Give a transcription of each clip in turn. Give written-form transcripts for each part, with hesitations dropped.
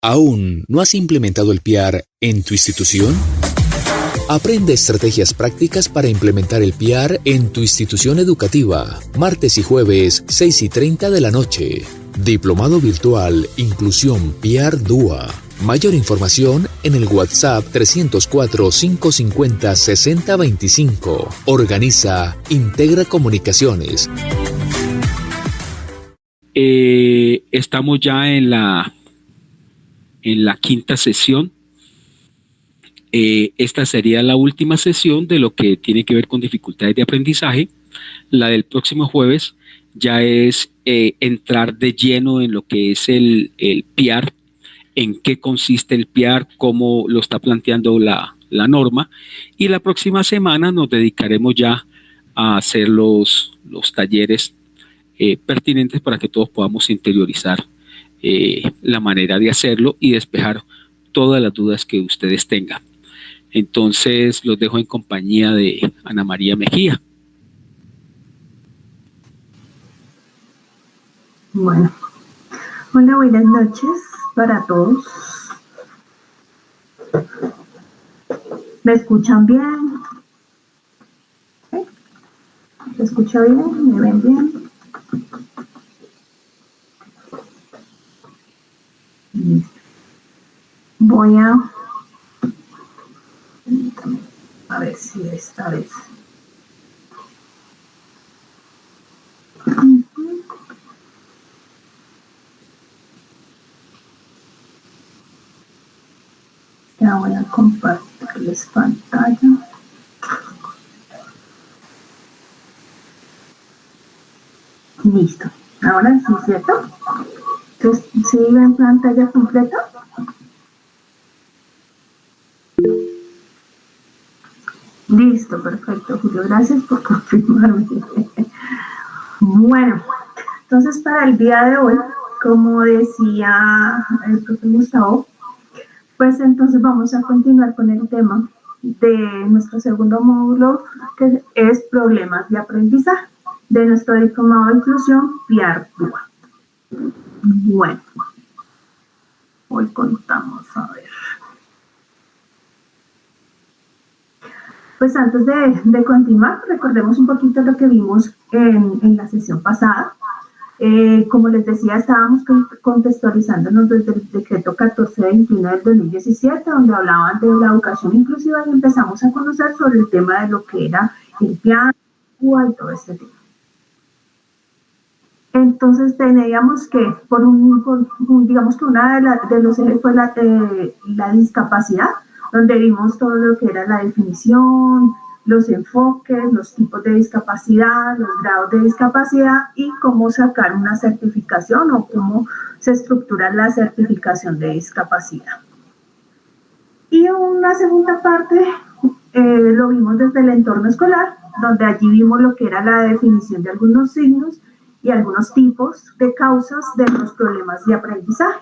¿Aún no has implementado el PIAR en tu institución? Aprende estrategias prácticas para implementar el PIAR en tu institución educativa. Martes y jueves, 6:30 de la noche. Diplomado Virtual Inclusión PIAR DUA. Mayor información en el WhatsApp 304-550-6025. Organiza Integra Comunicaciones. Estamos ya en la quinta sesión. Esta sería la última sesión de lo que tiene que ver con dificultades de aprendizaje. La del próximo jueves ya es entrar de lleno en lo que es el PIAR, en qué consiste el PIAR, cómo lo está planteando la norma, y la próxima semana nos dedicaremos ya a hacer los talleres pertinentes para que todos podamos interiorizar la manera de hacerlo y despejar todas las dudas que ustedes tengan. Entonces los dejo en compañía de Ana María Mejía. Bueno, hola, buenas noches para todos. ¿Me escuchan bien? ¿Se escucha bien? ¿Me ven bien? Voy a ver si esta vez. Ya voy a compartirles pantalla. Listo. Ahora sí, ¿cierto? Entonces, ¿sí ven pantalla completa? Listo, perfecto, Julio. Gracias por confirmarme. Bueno, entonces para el día de hoy, como decía el profe Gustavo, pues entonces vamos a continuar con el tema de nuestro segundo módulo, que es problemas de aprendizaje, de nuestro diplomado de inclusión PIAR DUA. Bueno, hoy contamos, a ver. Pues antes de continuar, recordemos un poquito lo que vimos en la sesión pasada. Como les decía, estábamos contextualizándonos desde el decreto 1421 del 2017, donde hablaban de la educación inclusiva, y empezamos a conocer sobre el tema de lo que era el PIAR y todo este tema. Entonces teníamos que, digamos que una de los ejes fue la discapacidad, donde vimos todo lo que era la definición, los enfoques, los tipos de discapacidad, los grados de discapacidad y cómo sacar una certificación o cómo se estructura la certificación de discapacidad. Y una segunda parte lo vimos desde el entorno escolar, donde allí vimos lo que era la definición de algunos signos y algunos tipos de causas de los problemas de aprendizaje.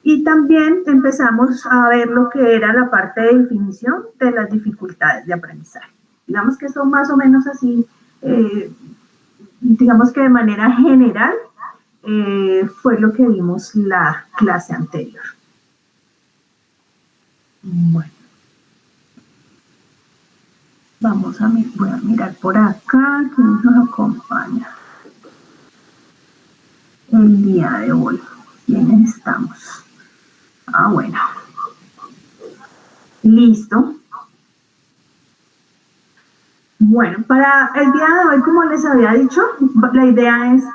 Y también empezamos a ver lo que era la parte de definición de las dificultades de aprendizaje. Digamos que son más o menos así, digamos que de manera general fue lo que vimos la clase anterior. Bueno. Voy a mirar por acá, ¿quién nos acompaña el día de hoy? ¿Quiénes estamos? Ah, bueno. Listo. Bueno, para el día de hoy, como les había dicho, la idea es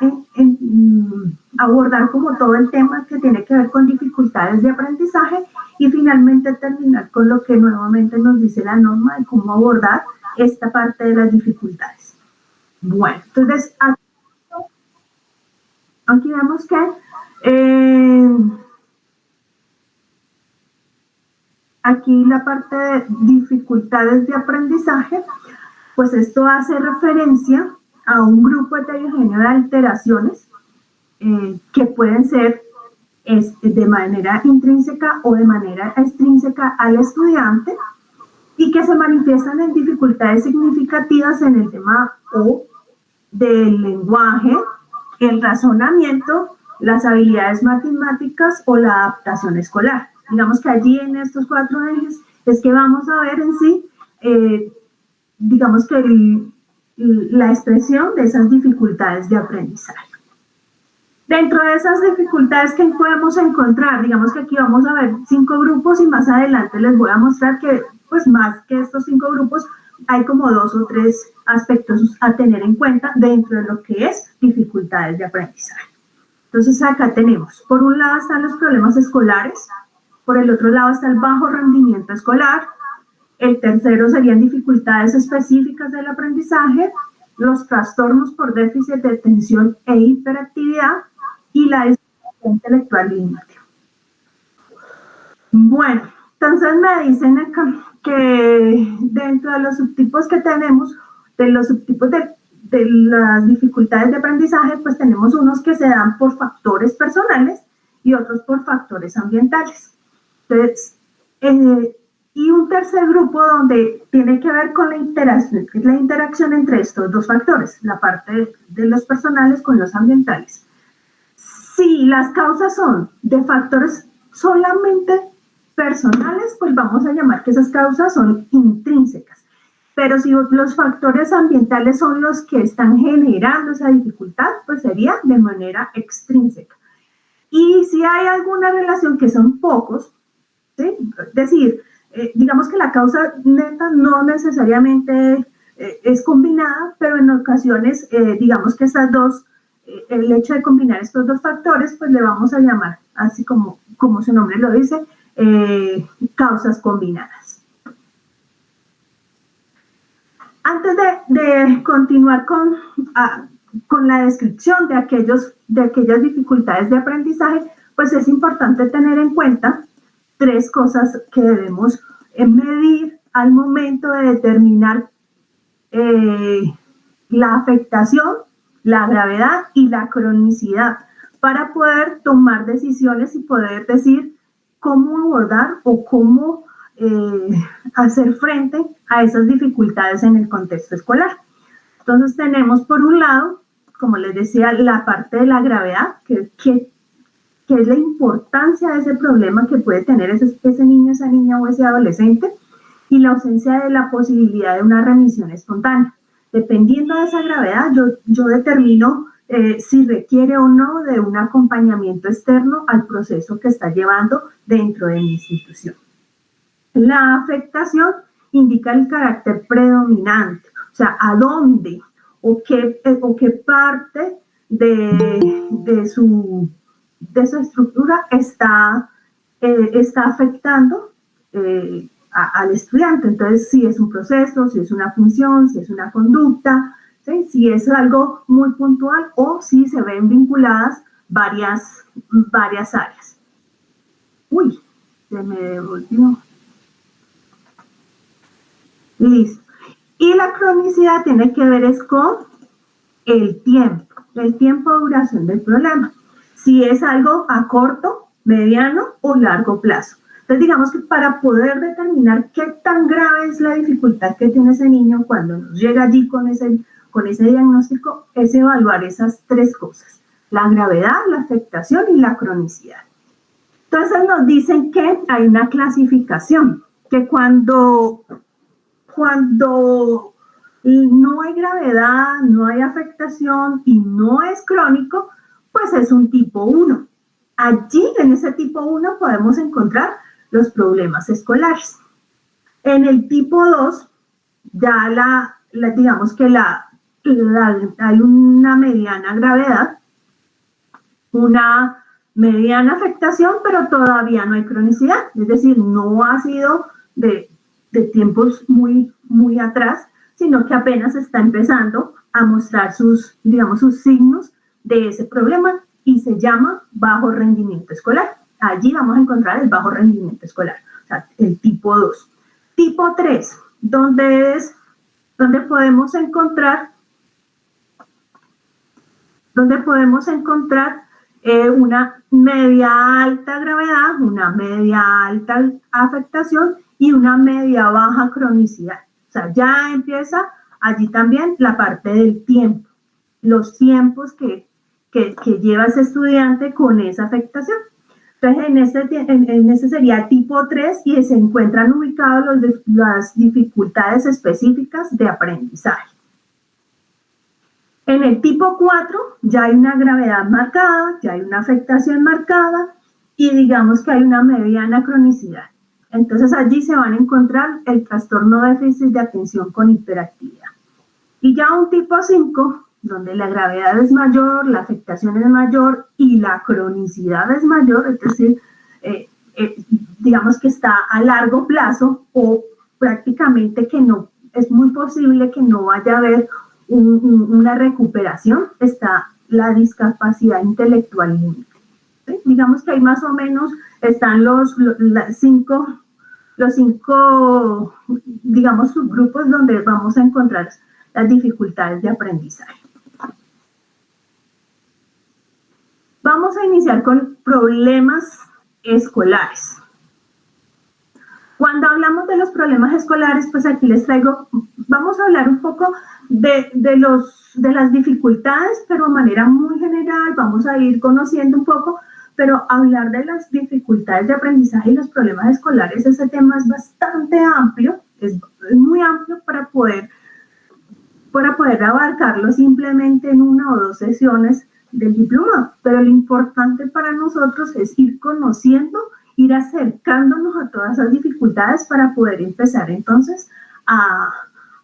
abordar como todo el tema que tiene que ver con dificultades de aprendizaje y finalmente terminar con lo que nuevamente nos dice la norma de cómo abordar esta parte de las dificultades. Bueno, entonces aquí vemos que aquí la parte de dificultades de aprendizaje, pues esto hace referencia a un grupo heterogéneo de alteraciones que pueden ser de manera intrínseca o de manera extrínseca al estudiante y que se manifiestan en dificultades significativas en el tema o del lenguaje, el razonamiento, las habilidades matemáticas o la adaptación escolar. Digamos que allí en estos 4 ejes es que vamos a ver en sí, digamos que la expresión de esas dificultades de aprendizaje. Dentro de esas dificultades que podemos encontrar, digamos que aquí vamos a ver 5 grupos y más adelante les voy a mostrar que pues más que estos 5 grupos hay como 2 o 3 aspectos a tener en cuenta dentro de lo que es dificultades de aprendizaje. Entonces acá tenemos, por un lado están los problemas escolares, por el otro lado está el bajo rendimiento escolar, el tercero serían dificultades específicas del aprendizaje, los trastornos por déficit de atención e hiperactividad y la discapacidad intelectual limitada. Bueno, entonces me dicen acá que dentro de los subtipos que tenemos, de los subtipos de las dificultades de aprendizaje, pues tenemos unos que se dan por factores personales y otros por factores ambientales. Entonces, y un tercer grupo donde tiene que ver con la interacción entre estos 2 factores, la parte de los personales con los ambientales. Si las causas son de factores solamente personales, pues vamos a llamar que esas causas son intrínsecas. Pero si los factores ambientales son los que están generando esa dificultad, pues sería de manera extrínseca. Y si hay alguna relación que son pocos, ¿sí? Es decir, digamos que la causa neta no necesariamente es combinada, pero en ocasiones, digamos que estas dos, el hecho de combinar estos 2 factores, pues le vamos a llamar, así como su nombre lo dice, causas combinadas. Antes de continuar con la descripción de aquellas dificultades de aprendizaje, pues es importante tener en cuenta 3 cosas que debemos medir al momento de determinar la afectación, la gravedad y la cronicidad para poder tomar decisiones y poder decir cómo abordar o cómo hacer frente a esas dificultades en el contexto escolar. Entonces tenemos por un lado, como les decía, la parte de la gravedad, que es la importancia de ese problema que puede tener ese niño, esa niña o ese adolescente, y la ausencia de la posibilidad de una remisión espontánea. Dependiendo de esa gravedad, yo determino si requiere o no de un acompañamiento externo al proceso que está llevando dentro de mi institución. La afectación indica el carácter predominante, o sea, a dónde o qué parte de su estructura está afectando al estudiante. Entonces, si es un proceso, si es una función, si es una conducta, ¿sí? Si es algo muy puntual o si se ven vinculadas varias áreas. Uy, se me devolvió. Listo. Y la cronicidad tiene que ver es con el tiempo de duración del problema. Si es algo a corto, mediano o largo plazo. Entonces, digamos que para poder determinar qué tan grave es la dificultad que tiene ese niño cuando nos llega allí con ese diagnóstico, es evaluar esas 3 cosas: la gravedad, la afectación y la cronicidad. Entonces, nos dicen que hay una clasificación, que cuando no hay gravedad, no hay afectación y no es crónico, pues es un tipo 1. Allí, en ese tipo 1, podemos encontrar los problemas escolares. En el tipo 2, ya digamos que hay una mediana gravedad, una mediana afectación, pero todavía no hay cronicidad. Es decir, no ha sido de tiempos muy, muy atrás, sino que apenas está empezando a mostrar sus signos de ese problema y se llama bajo rendimiento escolar. Allí vamos a encontrar el bajo rendimiento escolar, o sea, el tipo 2. Tipo 3, donde podemos encontrar una media alta gravedad, una media alta afectación y una media baja cronicidad. O sea, ya empieza allí también la parte del tiempo, los tiempos que que lleva ese estudiante con esa afectación. Entonces, en ese sería tipo 3 y se encuentran ubicadas las dificultades específicas de aprendizaje. En el tipo 4 ya hay una gravedad marcada, ya hay una afectación marcada y digamos que hay una mediana cronicidad. Entonces allí se van a encontrar el trastorno déficit de atención con hiperactividad. Y ya un tipo 5, donde la gravedad es mayor, la afectación es mayor y la cronicidad es mayor, es decir, digamos que está a largo plazo o prácticamente que no, es muy posible que no vaya a haber una recuperación, está la discapacidad intelectual límite. ¿Sí? Digamos que ahí más o menos están los cinco, digamos, subgrupos donde vamos a encontrar las dificultades de aprendizaje. Vamos a iniciar con problemas escolares. Cuando hablamos de los problemas escolares, pues aquí les traigo, vamos a hablar un poco de las dificultades, pero de manera muy general, vamos a ir conociendo un poco, pero hablar de las dificultades de aprendizaje y los problemas escolares, ese tema es bastante amplio, es muy amplio para poder abarcarlo simplemente en 1 o 2 sesiones del diploma, pero lo importante para nosotros es ir conociendo, ir acercándonos a todas esas dificultades para poder empezar entonces a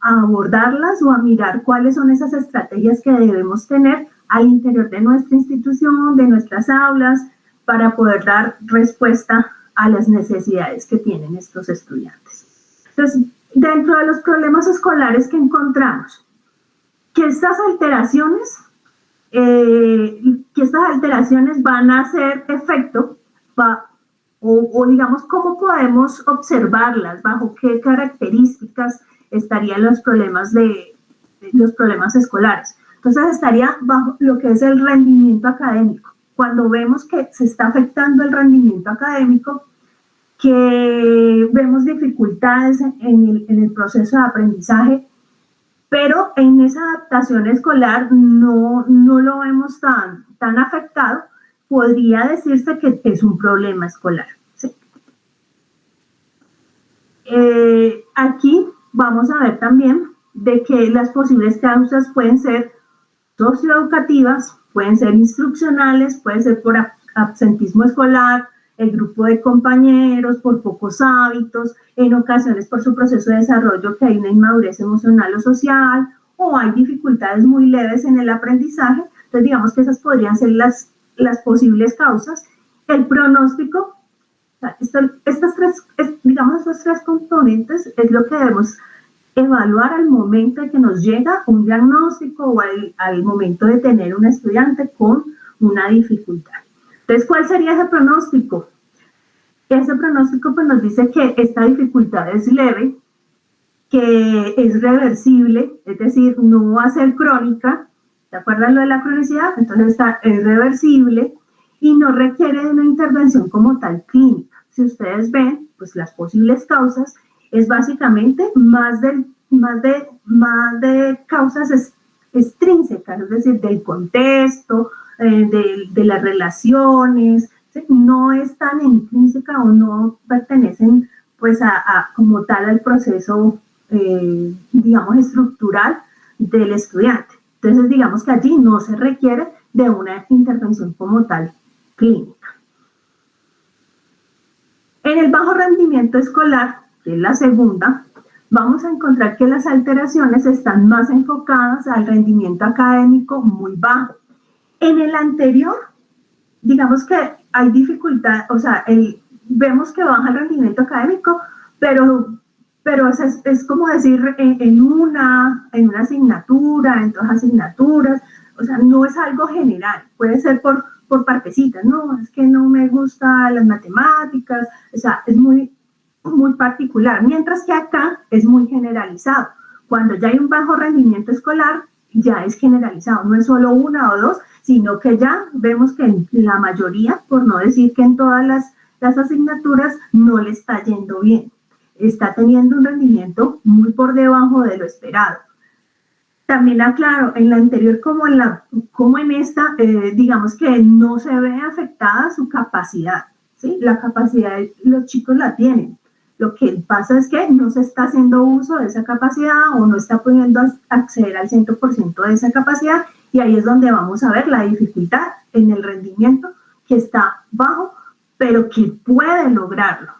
abordarlas o a mirar cuáles son esas estrategias que debemos tener al interior de nuestra institución, de nuestras aulas, para poder dar respuesta a las necesidades que tienen estos estudiantes. Entonces, dentro de los problemas escolares que encontramos, que estas alteraciones van a hacer efecto, o digamos, ¿cómo podemos observarlas? ¿Bajo qué características estarían los problemas escolares? Entonces estaría bajo lo que es el rendimiento académico. Cuando vemos que se está afectando el rendimiento académico, que vemos dificultades en el proceso de aprendizaje, pero en esa adaptación escolar no lo vemos tan afectado, podría decirse que es un problema escolar. ¿Sí? Aquí vamos a ver también de que las posibles causas pueden ser socioeducativas, pueden ser instruccionales, pueden ser por absentismo escolar, el grupo de compañeros, por pocos hábitos, en ocasiones por su proceso de desarrollo que hay una inmadurez emocional o social, o hay dificultades muy leves en el aprendizaje. Entonces digamos que esas podrían ser las posibles causas. El pronóstico, estos tres componentes es lo que debemos evaluar al momento de que nos llega un diagnóstico o al momento de tener un estudiante con una dificultad. Entonces, ¿cuál sería ese pronóstico? Ese pronóstico pues, nos dice que esta dificultad es leve, que es reversible, es decir, no va a ser crónica. ¿Se acuerdan lo de la cronicidad? Entonces es reversible y no requiere de una intervención como tal clínica. Si ustedes ven, pues las posibles causas es básicamente más de causas extrínsecas, es decir, del contexto, de las relaciones, ¿sí? No es tan intrínseca o no pertenecen pues como tal al proceso, digamos, estructural del estudiante. Entonces, digamos que allí no se requiere de una intervención como tal clínica. En el bajo rendimiento escolar, que es la segunda, vamos a encontrar que las alteraciones están más enfocadas al rendimiento académico muy bajo. En el anterior, digamos que hay dificultad, o sea, vemos que baja el rendimiento académico, pero es como decir en una asignatura, en 2 asignaturas, o sea, no es algo general, puede ser por partecitas, no, es que no me gustan las matemáticas, o sea, es muy particular, mientras que acá es muy generalizado. Cuando ya hay un bajo rendimiento escolar, ya es generalizado, no es solo 1 o 2, sino que ya vemos que en la mayoría, por no decir que en todas las asignaturas, no le está yendo bien. Está teniendo un rendimiento muy por debajo de lo esperado. También aclaro, en la anterior como en esta, digamos que no se ve afectada su capacidad, ¿sí? La capacidad los chicos la tienen. Lo que pasa es que no se está haciendo uso de esa capacidad o no está pudiendo acceder al 100% de esa capacidad, y ahí es donde vamos a ver la dificultad en el rendimiento, que está bajo, pero que puede lograrlo.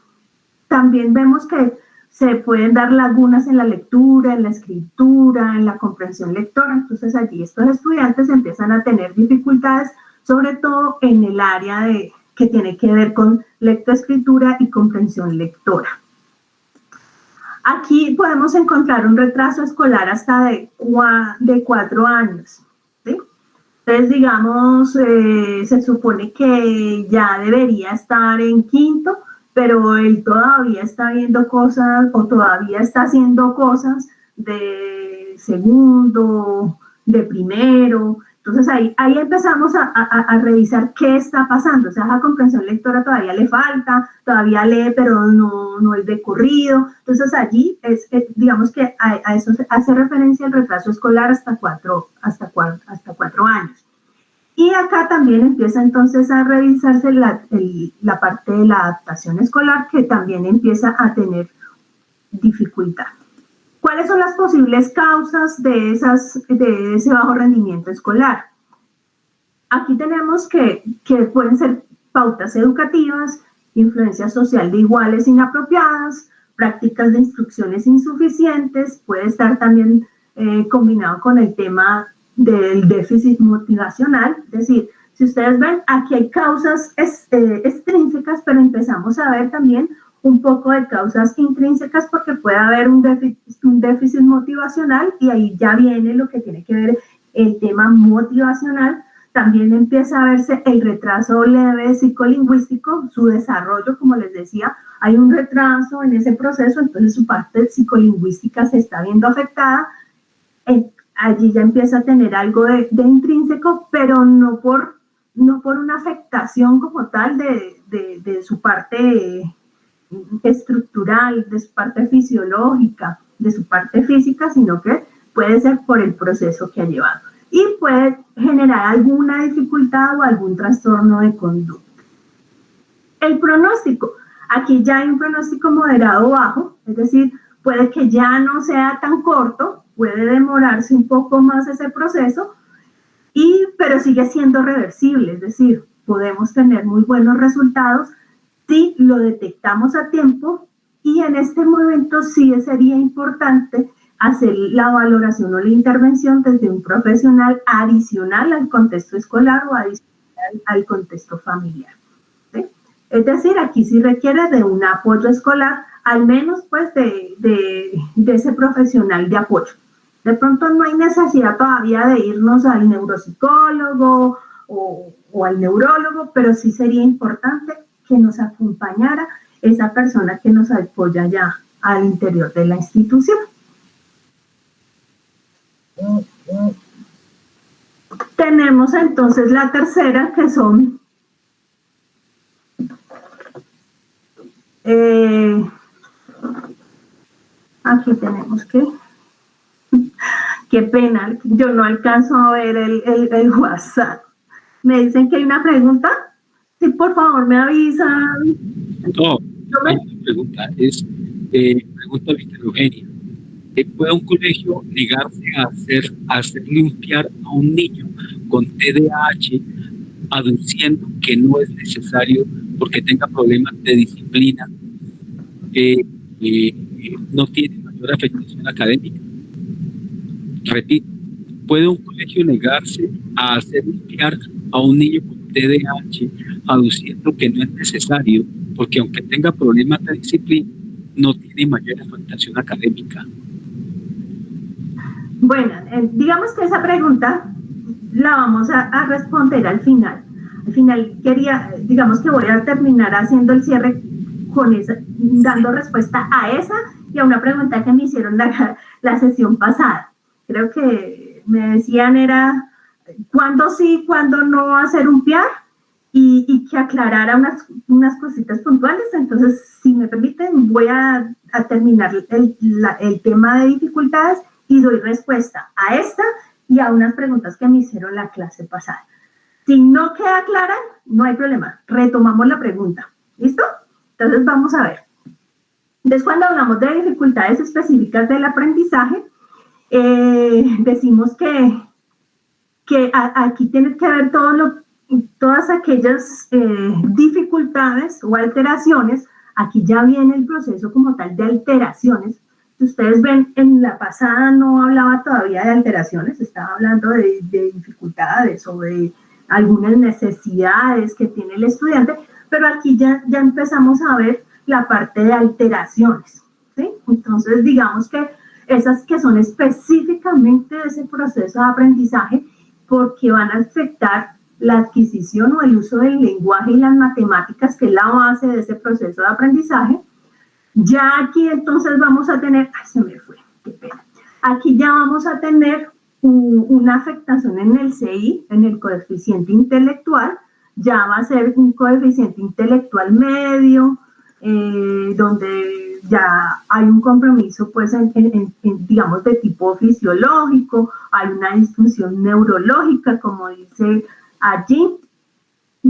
También vemos que se pueden dar lagunas en la lectura, en la escritura, en la comprensión lectora. Entonces allí estos estudiantes empiezan a tener dificultades, sobre todo en el área que tiene que ver con lectoescritura y comprensión lectora. Aquí podemos encontrar un retraso escolar hasta de 4 años, ¿sí? Entonces, digamos, se supone que ya debería estar en quinto, pero él todavía está viendo cosas o todavía está haciendo cosas de segundo, de primero. Entonces ahí empezamos a revisar qué está pasando. O sea, la comprensión lectora todavía le falta, todavía lee, pero no es de corrido. Entonces allí digamos que a eso hace referencia el retraso escolar hasta 4 años. Y acá también empieza entonces a revisarse la parte de la adaptación escolar, que también empieza a tener dificultad. ¿Cuáles son las posibles causas de ese bajo rendimiento escolar? Aquí tenemos que pueden ser pautas educativas, influencia social de iguales inapropiadas, prácticas de instrucciones insuficientes, puede estar también combinado con el tema del déficit motivacional. Es decir, si ustedes ven, aquí hay causas extrínsecas, pero empezamos a ver también un poco de causas intrínsecas, porque puede haber un déficit motivacional, y ahí ya viene lo que tiene que ver el tema motivacional. También empieza a verse el retraso leve psicolingüístico, su desarrollo, como les decía, hay un retraso en ese proceso, entonces su parte psicolingüística se está viendo afectada. Allí ya empieza a tener algo de intrínseco, pero no por una afectación como tal de su parte estructural, de su parte fisiológica, de su parte física, sino que puede ser por el proceso que ha llevado. Y puede generar alguna dificultad o algún trastorno de conducta. El pronóstico. Aquí ya hay un pronóstico moderado bajo, es decir, puede que ya no sea tan corto, puede demorarse un poco más ese proceso, pero sigue siendo reversible, es decir, podemos tener muy buenos resultados si lo detectamos a tiempo, y en este momento sí sería importante hacer la valoración o la intervención desde un profesional adicional al contexto escolar o adicional al contexto familiar, ¿sí? Es decir, aquí sí requiere de un apoyo escolar, al menos pues de ese profesional de apoyo. De pronto no hay necesidad todavía de irnos al neuropsicólogo o al neurólogo, pero sí sería importante que nos acompañara esa persona que nos apoya ya al interior de la institución. Tenemos entonces la tercera, que son aquí tenemos que qué pena, yo no alcanzo a ver el WhatsApp. Me dicen que hay una pregunta. Sí, por favor, me avisan. No, hay una pregunta, pregunta Víctor Eugenia. ¿Puede un colegio negarse a hacer limpiar a un niño con TDAH, aduciendo que no es necesario porque tenga problemas de disciplina, no tiene mayor afectación académica? Repito, ¿puede un colegio negarse a hacer limpiar a un niño con TDAH, aduciendo que no es necesario porque aunque tenga problemas de disciplina, no tiene mayor afectación académica? Bueno, digamos que esa pregunta la vamos a responder al final. Al final digamos que voy a terminar haciendo el cierre con esa, dando respuesta a esa y a una pregunta que me hicieron la sesión pasada. Creo que me decían era cuándo sí, cuándo no hacer un PIAR, y que aclarara unas cositas puntuales. Entonces, si me permiten, voy a terminar el tema de dificultades y doy respuesta a esta y a unas preguntas que me hicieron la clase pasada. Si no queda clara, no hay problema, retomamos la pregunta, ¿listo? Entonces vamos a ver. Entonces, cuando hablamos de dificultades específicas del aprendizaje, decimos que aquí tiene que ver todas aquellas dificultades o alteraciones. Aquí ya viene el proceso como tal de alteraciones. Si ustedes ven, en la pasada no hablaba todavía de alteraciones, estaba hablando de dificultades o de algunas necesidades que tiene el estudiante, pero aquí ya empezamos a ver la parte de alteraciones, ¿sí? Entonces, digamos que esas que son específicamente de ese proceso de aprendizaje, porque van a afectar la adquisición o el uso del lenguaje y las matemáticas, que es la base de ese proceso de aprendizaje. Ya aquí entonces vamos a tener, ay, se me fue, qué pena. Aquí ya vamos a tener una afectación en el CI, en el coeficiente intelectual. Ya va a ser un coeficiente intelectual medio, donde ya hay un compromiso, pues, digamos, de tipo fisiológico, hay una disfunción neurológica, como dice allí.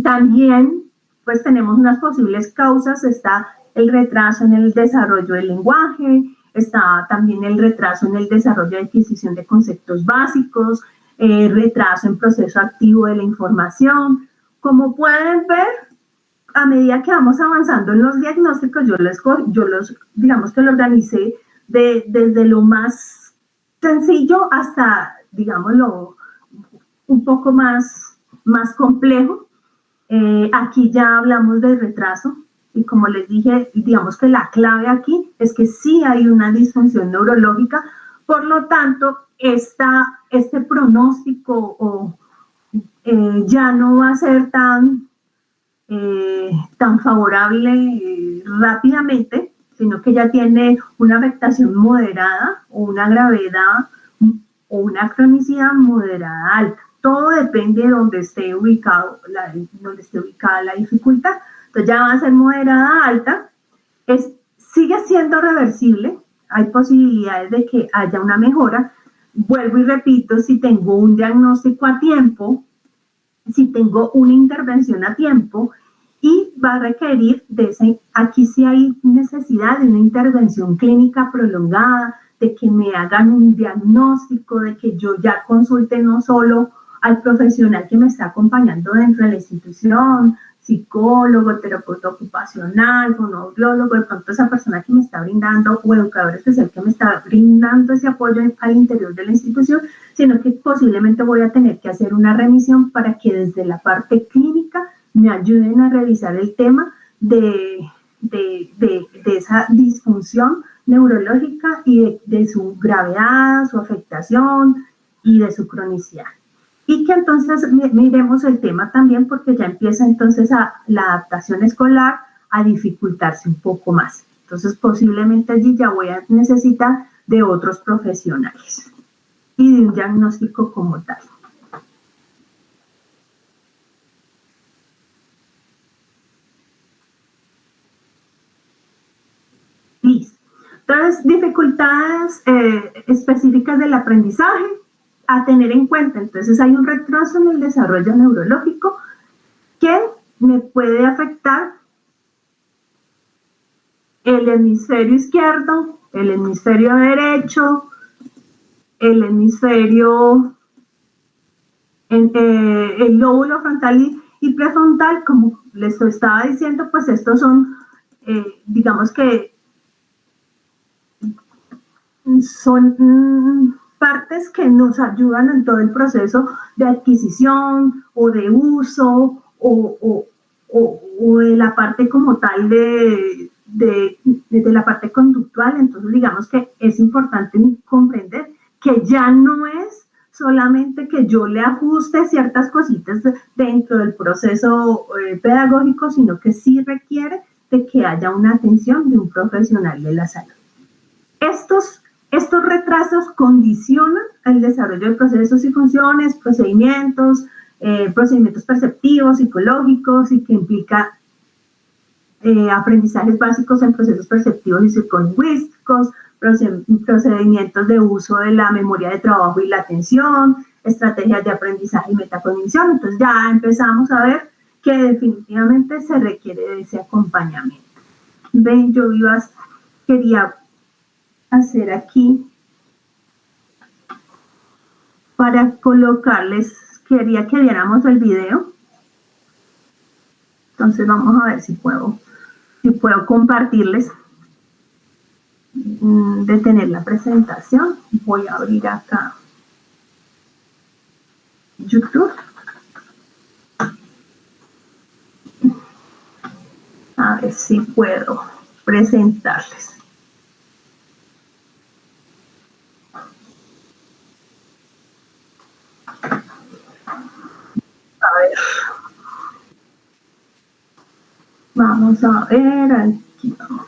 También, pues, tenemos unas posibles causas. Está el retraso en el desarrollo del lenguaje, está también el retraso en el desarrollo de adquisición de conceptos básicos, retraso en proceso activo de la información. Como pueden ver, a medida que vamos avanzando en los diagnósticos, yo los digamos que lo organicé desde lo más sencillo hasta, digámoslo, un poco más complejo. Aquí ya hablamos de retraso, y como les dije, digamos que la clave aquí es que sí hay una disfunción neurológica. Por lo tanto, este pronóstico ya no va a ser tan favorable rápidamente, sino que ya tiene una afectación moderada o una gravedad o una cronicidad moderada alta. Todo depende de donde esté ubicada la dificultad. Entonces ya va a ser moderada alta. Sigue siendo reversible, hay posibilidades de que haya una mejora. Vuelvo y repito, si tengo un diagnóstico a tiempo, si tengo una intervención a tiempo, y va a requerir aquí sí hay necesidad de una intervención clínica prolongada, de que me hagan un diagnóstico, de que yo ya consulte no solo al profesional que me está acompañando dentro de la institución, psicólogo, terapeuta ocupacional, fonoaudiólogo, de pronto esa persona que me está brindando, o educador especial que me está brindando ese apoyo al interior de la institución, sino que posiblemente voy a tener que hacer una remisión para que desde la parte clínica me ayuden a revisar el tema de esa disfunción neurológica y de su gravedad, su afectación y de su cronicidad. Y que entonces miremos el tema también, porque ya empieza entonces la adaptación escolar a dificultarse un poco más. Entonces posiblemente allí ya voy a necesitar de otros profesionales y de un diagnóstico como tal. Listo. Entonces, dificultades específicas del aprendizaje a tener en cuenta. Entonces, hay un retraso en el desarrollo neurológico que me puede afectar el hemisferio izquierdo, el hemisferio derecho, el hemisferio, el lóbulo frontal y prefrontal. Como les estaba diciendo, pues estos son, digamos que son partes que nos ayudan en todo el proceso de adquisición o de uso o de la parte como tal de la parte conductual. Entonces, digamos que es importante comprender que ya no es solamente que yo le ajuste ciertas cositas dentro del proceso pedagógico, sino que sí requiere de que haya una atención de un profesional de la salud. Estos retrasos condicionan el desarrollo de procesos y funciones, procedimientos perceptivos, psicológicos, y que implica aprendizajes básicos en procesos perceptivos y psicolingüísticos, procedimientos de uso de la memoria de trabajo y la atención, estrategias de aprendizaje y metacognición. Entonces ya empezamos a ver que definitivamente se requiere de ese acompañamiento. Ven, yo quería hacer aquí para colocarles, quería que viéramos el video. Entonces vamos a ver si puedo compartirles, detener la presentación. Voy a abrir acá YouTube. A ver si puedo presentarles. A ver. Vamos a ver, aquí vamos.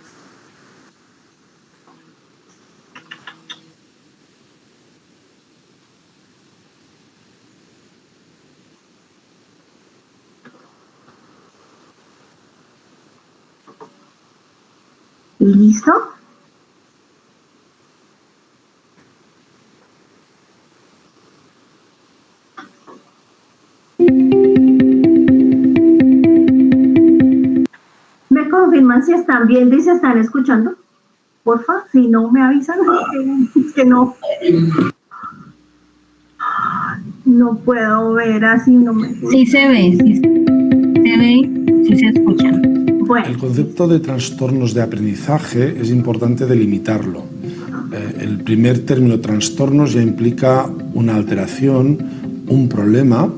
¿Listo? ¿Me confirman si están viendo y se están escuchando? Porfa, si no me avisan, es que no puedo ver así, no me... Sí se ve, sí se escucha. Bueno. El concepto de trastornos de aprendizaje es importante delimitarlo. El primer término trastornos ya implica una alteración, un problema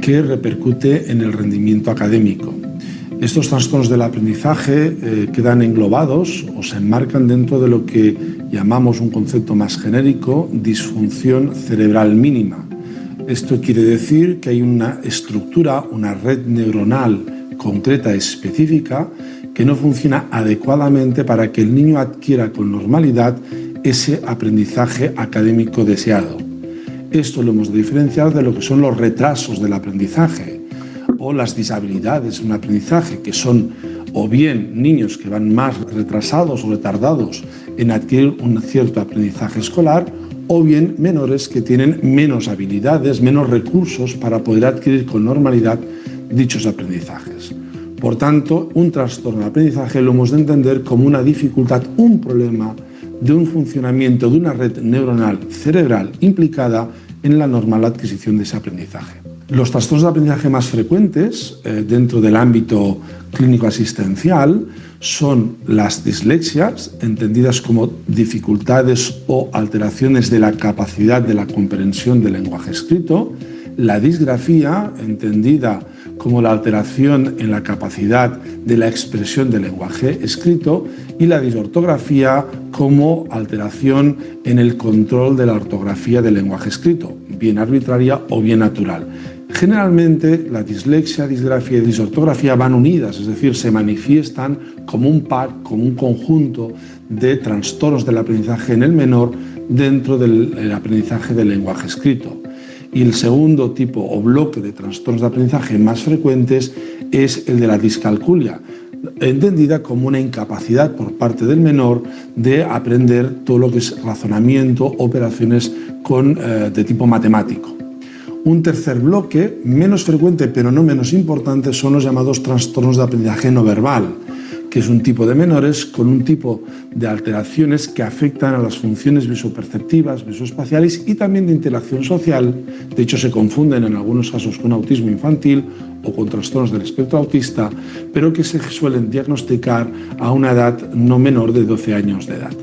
que repercute en el rendimiento académico. Estos trastornos del aprendizaje quedan englobados o se enmarcan dentro de lo que llamamos un concepto más genérico, disfunción cerebral mínima. Esto quiere decir que hay una estructura, una red neuronal concreta, específica, que no funciona adecuadamente para que el niño adquiera con normalidad ese aprendizaje académico deseado. Esto lo hemos de diferenciar de lo que son los retrasos del aprendizaje o las disabilidades en un aprendizaje, que son o bien niños que van más retrasados o retardados en adquirir un cierto aprendizaje escolar, o bien menores que tienen menos habilidades, menos recursos para poder adquirir con normalidad dichos aprendizajes. Por tanto, un trastorno de aprendizaje lo hemos de entender como una dificultad, un problema de un funcionamiento de una red neuronal cerebral implicada en la normal adquisición de ese aprendizaje. Los trastornos de aprendizaje más frecuentes dentro del ámbito clínico asistencial son las dislexias, entendidas como dificultades o alteraciones de la capacidad de la comprensión del lenguaje escrito, la disgrafía, entendida como la alteración en la capacidad de la expresión del lenguaje escrito, y la disortografía como alteración en el control de la ortografía del lenguaje escrito, bien arbitraria o bien natural. Generalmente la dislexia, disgrafía y disortografía van unidas, es decir, se manifiestan como un pack, como un conjunto de trastornos del aprendizaje en el menor dentro del aprendizaje del lenguaje escrito. Y el segundo tipo o bloque de trastornos de aprendizaje más frecuentes es el de la discalculia, entendida como una incapacidad por parte del menor de aprender todo lo que es razonamiento, operaciones de tipo matemático. Un tercer bloque, menos frecuente pero no menos importante, son los llamados trastornos de aprendizaje no verbal, que es un tipo de menores con un tipo de alteraciones que afectan a las funciones visoperceptivas, visoespaciales y también de interacción social. De hecho, se confunden en algunos casos con autismo infantil o con trastornos del espectro autista, pero que se suelen diagnosticar a una edad no menor de 12 años de edad.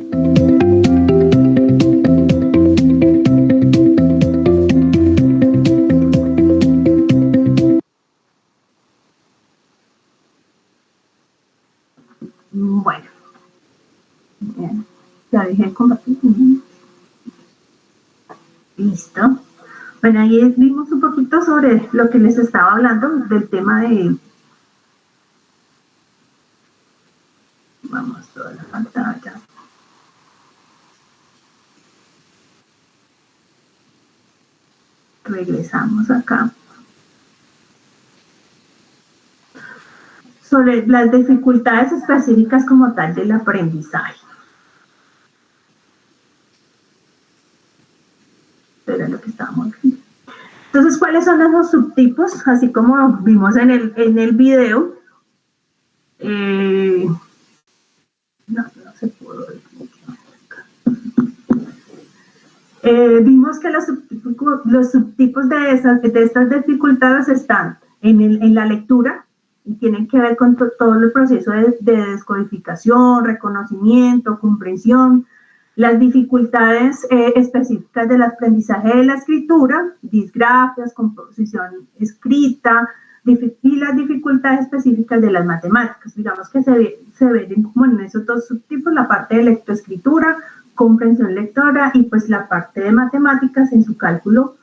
Bueno, bien, ya dejé compartir. Listo. Bueno, ahí vimos un poquito sobre lo que les estaba hablando del tema de... Vamos toda la pantalla. Regresamos acá. Sobre las dificultades específicas como tal del aprendizaje. Entonces, ¿cuáles son esos subtipos? Así como vimos en el video. No se pudo ver. Vimos que los subtipos de estas dificultades están en la lectura y tienen que ver con todo el proceso de descodificación, reconocimiento, comprensión, las dificultades específicas del aprendizaje de la escritura, disgrafias, composición escrita, y las dificultades específicas de las matemáticas. Digamos que se ven como en esos dos subtipos, la parte de lectoescritura, comprensión lectora y pues la parte de matemáticas en su cálculo,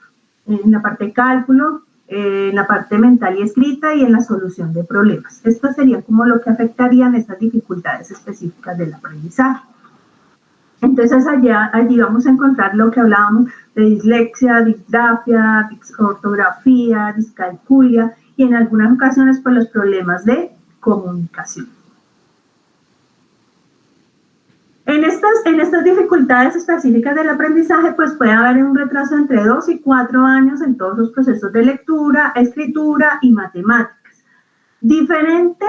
en la parte de cálculo, en la parte mental y escrita y en la solución de problemas. Esto sería como lo que afectarían estas dificultades específicas del aprendizaje. Entonces allí vamos a encontrar lo que hablábamos de dislexia, disgrafia, ortografía, discalculia y en algunas ocasiones pues los problemas de comunicación. En estas dificultades específicas del aprendizaje pues puede haber un retraso entre 2 y 4 años en todos los procesos de lectura, escritura y matemáticas. Diferente,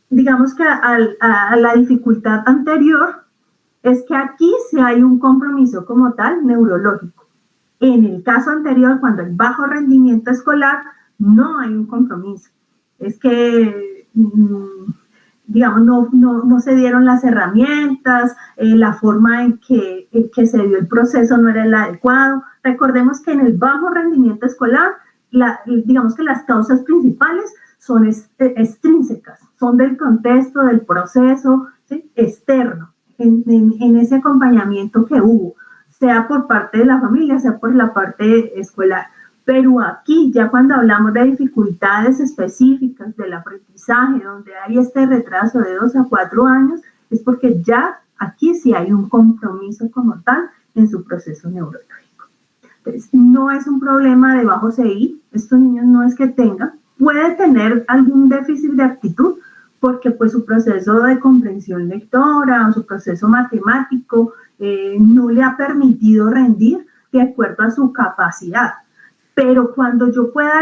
digamos que a la dificultad anterior, es que aquí sí hay un compromiso como tal neurológico. En el caso anterior, cuando hay bajo rendimiento escolar, no hay un compromiso. Es que, digamos, no se dieron las herramientas, la forma en que se dio el proceso no era el adecuado. Recordemos que en el bajo rendimiento escolar, digamos que las causas principales son extrínsecas, son del contexto, del proceso, ¿sí?, externo. En ese acompañamiento que hubo, sea por parte de la familia, sea por la parte escolar. Pero aquí, ya cuando hablamos de dificultades específicas del aprendizaje, donde hay este retraso de 2 a 4 años, es porque ya aquí sí hay un compromiso como tal en su proceso neurológico. Entonces, no es un problema de bajo CI, estos niños no es que tengan, puede tener algún déficit de aptitud, porque pues su proceso de comprensión lectora o su proceso matemático no le ha permitido rendir de acuerdo a su capacidad. Pero cuando yo pueda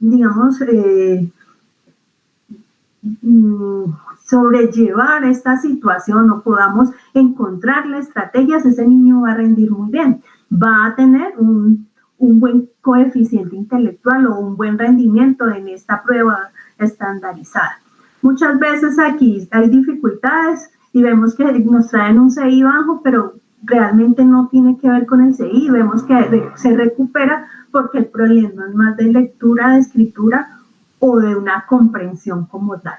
digamos, sobrellevar esta situación o podamos encontrarle estrategias, ese niño va a rendir muy bien, va a tener un buen coeficiente intelectual o un buen rendimiento en esta prueba estandarizada. Muchas veces aquí hay dificultades y vemos que nos traen un CI bajo, pero realmente no tiene que ver con el CI, vemos que se recupera porque el problema es más de lectura, de escritura o de una comprensión como tal.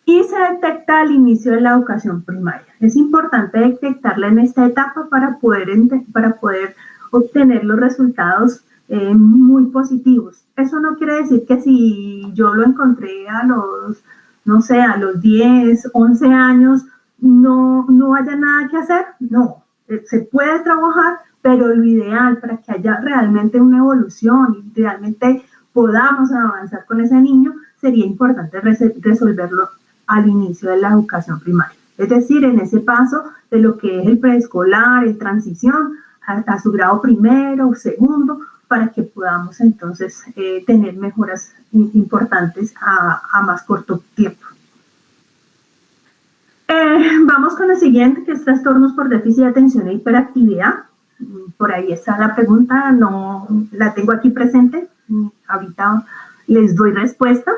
Y se detecta al inicio de la educación primaria. Es importante detectarla en esta etapa para poder obtener los resultados muy positivos. Eso no quiere decir que si yo lo encontré a los 10, 11 años, no haya nada que hacer. No, se puede trabajar, pero lo ideal para que haya realmente una evolución y realmente podamos avanzar con ese niño, sería importante resolverlo al inicio de la educación primaria. Es decir, en ese paso de lo que es el preescolar, en transición a su grado primero o segundo, para que podamos entonces tener mejoras importantes a más corto tiempo. Vamos con el siguiente, que es trastornos por déficit de atención e hiperactividad. Por ahí está la pregunta, no la tengo aquí presente, ahorita les doy respuesta.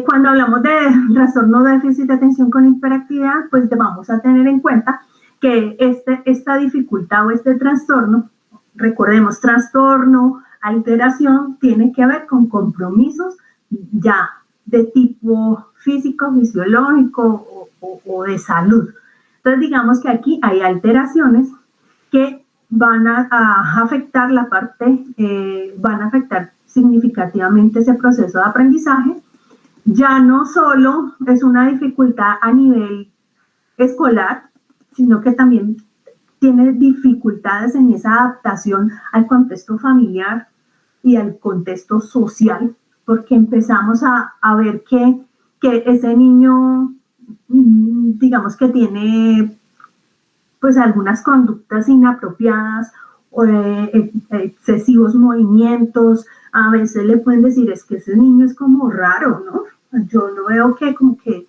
Cuando hablamos de trastorno de déficit de atención con hiperactividad, pues vamos a tener en cuenta que esta dificultad o este trastorno, recordemos, trastorno, alteración, tiene que ver con compromisos ya de tipo físico, fisiológico o de salud. Entonces, digamos que aquí hay alteraciones que van a afectar van a afectar significativamente ese proceso de aprendizaje. Ya no solo es una dificultad a nivel escolar, sino que también tiene dificultades en esa adaptación al contexto familiar y al contexto social, porque empezamos a ver que ese niño, digamos que tiene pues algunas conductas inapropiadas excesivos movimientos. A veces le pueden decir, es que ese niño es como raro, ¿no? Yo lo veo que como que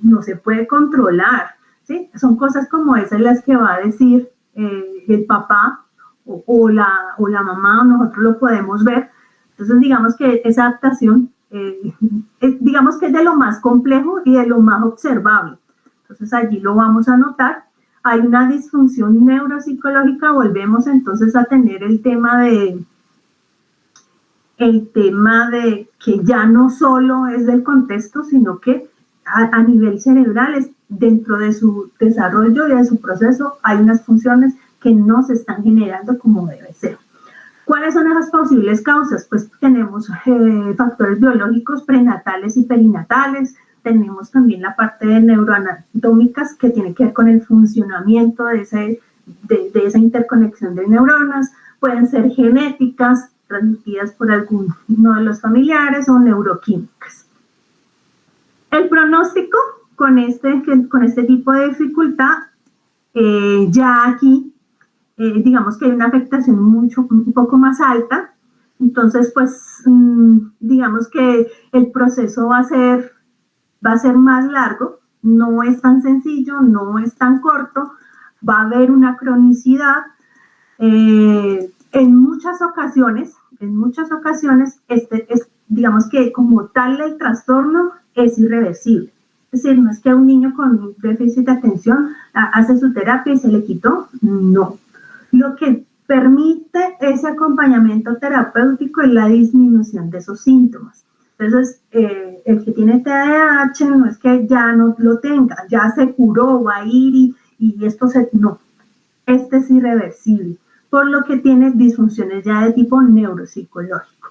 no se puede controlar, ¿sí? Son cosas como esas las que va a decir el papá o la mamá, nosotros lo podemos ver. Entonces, digamos que esa adaptación, digamos que es de lo más complejo y de lo más observable. Entonces, allí lo vamos a notar. Hay una disfunción neuropsicológica, volvemos entonces a tener el tema de que ya no solo es del contexto, sino que a nivel cerebral, dentro de su desarrollo y de su proceso, hay unas funciones que no se están generando como debe ser. ¿Cuáles son esas posibles causas? Pues tenemos factores biológicos prenatales y perinatales, tenemos también la parte de neuroanatómicas que tiene que ver con el funcionamiento de esa interconexión de neuronas, pueden ser genéticas, transmitidas por alguno de los familiares o neuroquímicas. El pronóstico con este tipo de dificultad, ya aquí, digamos que hay una afectación un poco más alta, entonces pues digamos que el proceso va a ser más largo, no es tan sencillo, no es tan corto, va a haber una cronicidad. En muchas ocasiones, digamos que como tal el trastorno es irreversible. Es decir, no es que un niño con déficit de atención hace su terapia y se le quitó, no. Lo que permite ese acompañamiento terapéutico es la disminución de esos síntomas. Entonces, el que tiene TDAH no es que ya no lo tenga, ya se curó, va a ir y esto no. Este es irreversible, por lo que tiene disfunciones ya de tipo neuropsicológico.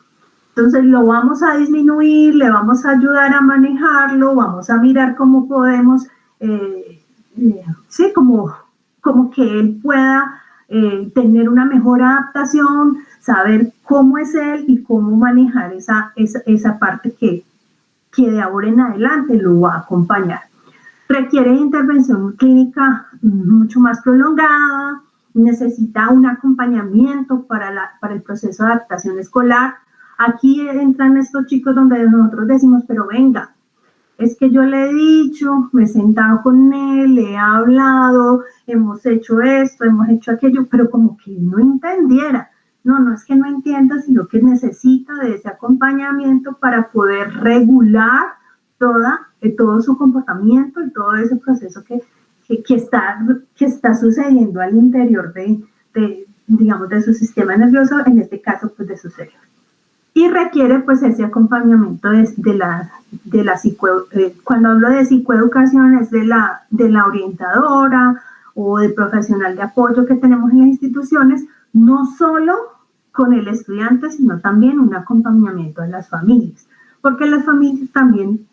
Entonces lo vamos a disminuir, le vamos a ayudar a manejarlo, vamos a mirar cómo podemos, como que él pueda tener una mejor adaptación, saber cómo es él y cómo manejar esa parte que de ahora en adelante lo va a acompañar. Requiere intervención clínica mucho más prolongada, necesita un acompañamiento para el proceso de adaptación escolar. Aquí entran estos chicos donde nosotros decimos, pero venga, es que yo le he dicho, me he sentado con él, le he hablado, hemos hecho esto, hemos hecho aquello, pero como que no entendiera. No es que no entienda, sino que necesita de ese acompañamiento para poder regular todo su comportamiento y todo ese proceso que está sucediendo al interior de su sistema nervioso, en este caso pues de su cerebro. Y requiere pues ese acompañamiento cuando hablo de psicoeducación es de la orientadora o del profesional de apoyo que tenemos en las instituciones, no solo con el estudiante, sino también un acompañamiento de las familias, porque las familias también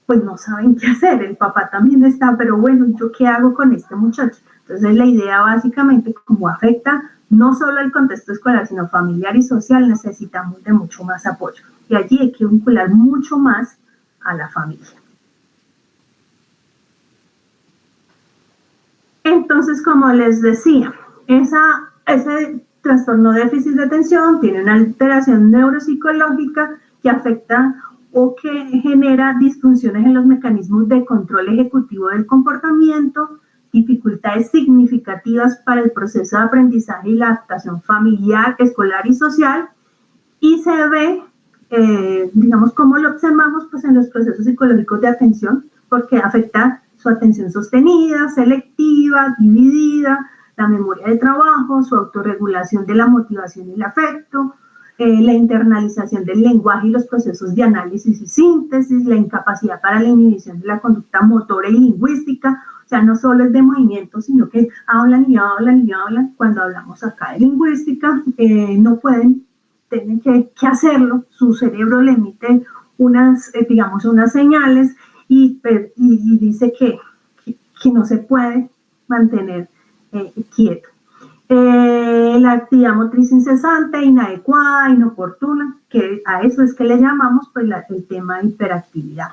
pues no saben qué hacer, el papá también está, pero bueno, ¿yo qué hago con este muchacho? Entonces la idea básicamente, como afecta no solo el contexto escolar, sino familiar y social, necesitamos de mucho más apoyo. Y allí hay que vincular mucho más a la familia. Entonces, como les decía, ese trastorno de déficit de atención tiene una alteración neuropsicológica que afecta o que genera disfunciones en los mecanismos de control ejecutivo del comportamiento, dificultades significativas para el proceso de aprendizaje y la adaptación familiar, escolar y social, y se ve, digamos, cómo lo observamos pues, en los procesos psicológicos de atención, porque afecta su atención sostenida, selectiva, dividida, la memoria de trabajo, su autorregulación de la motivación y el afecto, la internalización del lenguaje y los procesos de análisis y síntesis, la incapacidad para la inhibición de la conducta motora y lingüística. O sea, no solo es de movimiento, sino que hablan y hablan y hablan. Cuando hablamos acá de lingüística, no pueden, tienen que hacerlo. Su cerebro le emite unas señales y dice que no se puede mantener quieto. La actividad motriz incesante, inadecuada, inoportuna, que a eso es que le llamamos pues, el tema de hiperactividad.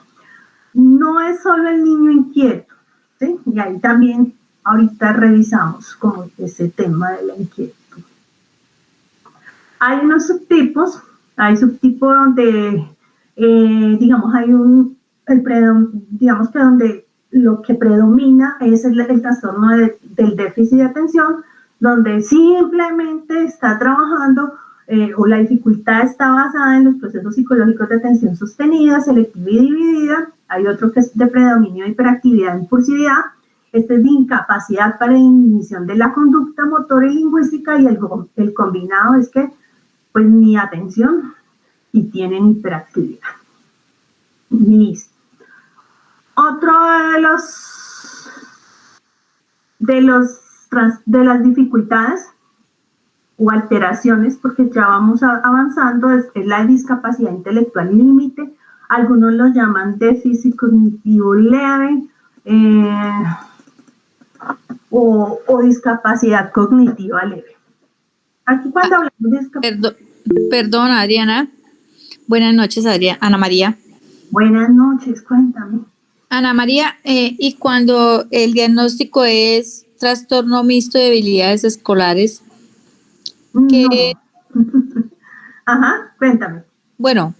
No es solo el niño inquieto, y ahí también ahorita revisamos como ese tema de la inquietud. Hay unos subtipos, hay subtipos donde, digamos, digamos que donde lo que predomina es el trastorno del déficit de atención, donde simplemente está trabajando o la dificultad está basada en los procesos psicológicos de atención sostenida, selectiva y dividida. Hay otro que es de predominio de hiperactividad e impulsividad. Este es de incapacidad para inhibición de la conducta motora y lingüística, y el combinado es que pues ni atención y tienen hiperactividad. Listo. Otro de las dificultades o alteraciones, porque ya vamos avanzando, es la discapacidad intelectual límite. Algunos lo llaman déficit cognitivo leve o discapacidad cognitiva leve. Aquí cuando hablamos de discapacidad... Perdón, Adriana. Buenas noches, Ana María. Buenas noches, cuéntame. Ana María, y cuando el diagnóstico es trastorno mixto de habilidades escolares, ¿qué? No. Ajá, cuéntame. Bueno,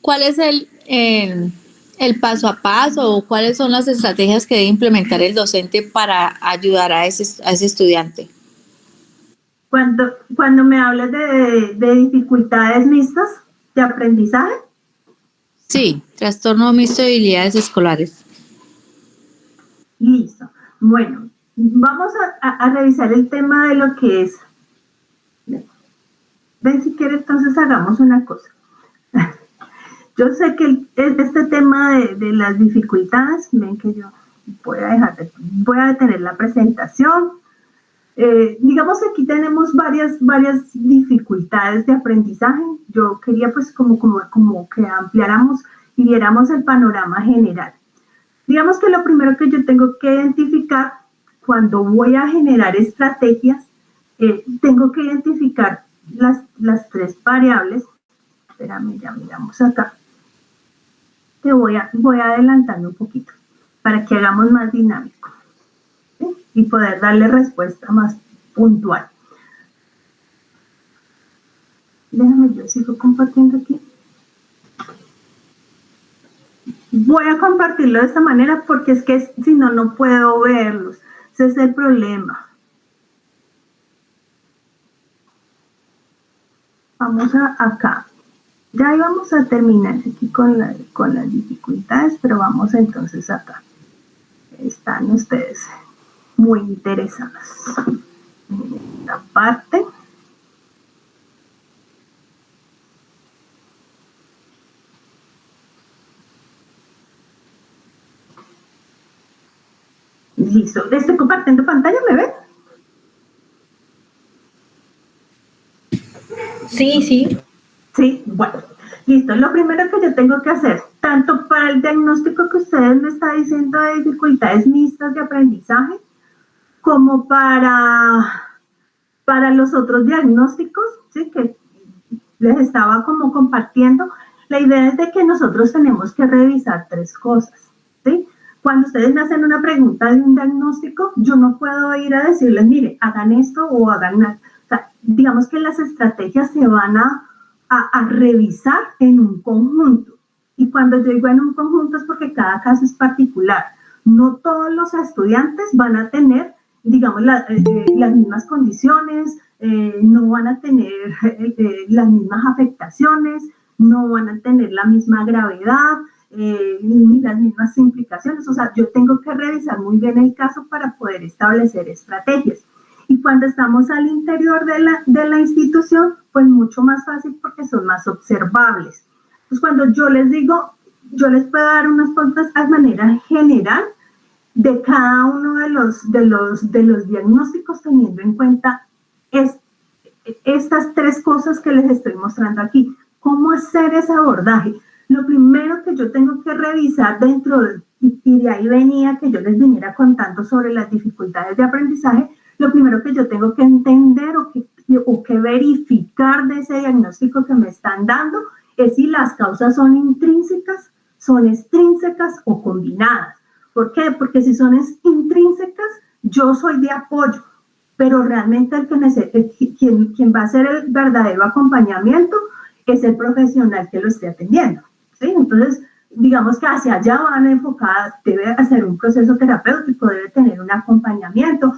¿cuál es el paso a paso o cuáles son las estrategias que debe implementar el docente para ayudar a ese estudiante? Cuando me hablas de dificultades mixtas de aprendizaje. Sí, trastorno mixto de habilidades escolares. Listo. Bueno, vamos a revisar el tema de lo que es. Ven, si quieres, entonces hagamos una cosa. Yo sé que este tema de las dificultades, ven que yo voy a detener la presentación. Digamos que aquí tenemos varias dificultades de aprendizaje. Yo quería pues como que ampliáramos y viéramos el panorama general. Digamos que lo primero que yo tengo que identificar cuando voy a generar estrategias, tengo que identificar las tres variables. Espérame, ya miramos acá. Te voy adelantando un poquito para que hagamos más dinámico, ¿sí? Y poder darle respuesta más puntual. Déjame, yo sigo compartiendo aquí. Voy a compartirlo de esta manera porque es que si no, no puedo verlos. Ese es el problema. Vamos acá. Ya íbamos a terminar aquí con las dificultades, pero vamos entonces acá. Están ustedes muy interesados en esta parte. Listo. ¿Estoy compartiendo pantalla? ¿Me ven? Sí, sí. Sí, bueno, listo. Lo primero que yo tengo que hacer, tanto para el diagnóstico que ustedes me están diciendo de dificultades mixtas de aprendizaje, como para los otros diagnósticos, ¿sí? Que les estaba como compartiendo, la idea es de que nosotros tenemos que revisar tres cosas, ¿sí? Cuando ustedes me hacen una pregunta de un diagnóstico, yo no puedo ir a decirles, mire, hagan esto o hagan nada. O sea, digamos que las estrategias se van a revisar en un conjunto. Y cuando yo digo en un conjunto es porque cada caso es particular. No todos los estudiantes van a tener, digamos, las mismas condiciones, no van a tener las mismas afectaciones, no van a tener la misma gravedad, ni las mismas implicaciones. O sea, yo tengo que revisar muy bien el caso para poder establecer estrategias. Y cuando estamos al interior de la institución, pues mucho más fácil porque son más observables. Entonces, cuando yo les digo, yo les puedo dar unas pautas a manera general de cada uno de los diagnósticos, teniendo en cuenta estas tres cosas que les estoy mostrando aquí. ¿Cómo hacer ese abordaje? Lo primero que yo tengo que revisar y de ahí venía que yo les viniera contando sobre las dificultades de aprendizaje, lo primero que yo tengo que entender o que verificar de ese diagnóstico que me están dando es si las causas son intrínsecas, son extrínsecas o combinadas. ¿Por qué? Porque si son intrínsecas, yo soy de apoyo. pero realmente quien va a hacer el verdadero acompañamiento es el profesional que lo esté atendiendo, ¿sí? Entonces, digamos que hacia allá van enfocadas, debe hacer un proceso terapéutico, debe tener un acompañamiento,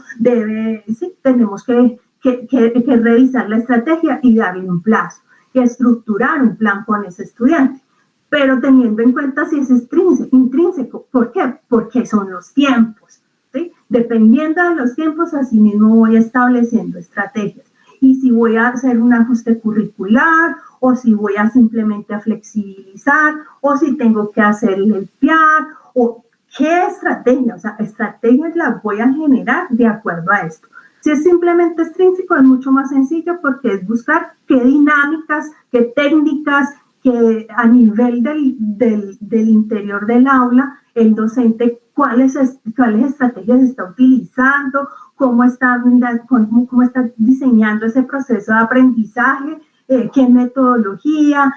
tenemos que revisar la estrategia y darle un plazo, y estructurar un plan con ese estudiante, pero teniendo en cuenta si es intrínseco. ¿Por qué? Porque son los tiempos, ¿sí? Dependiendo de los tiempos, así mismo voy estableciendo estrategias. Y si voy a hacer un ajuste curricular, o si voy a simplemente a flexibilizar, o si tengo que hacer el PIAR, o qué estrategia, o sea, estrategias las voy a generar de acuerdo a esto. Si es simplemente extrínseco, es mucho más sencillo porque es buscar qué dinámicas, qué técnicas, que a nivel del interior del aula, el docente, cuáles estrategias está utilizando, cómo está diseñando ese proceso de aprendizaje, qué metodología,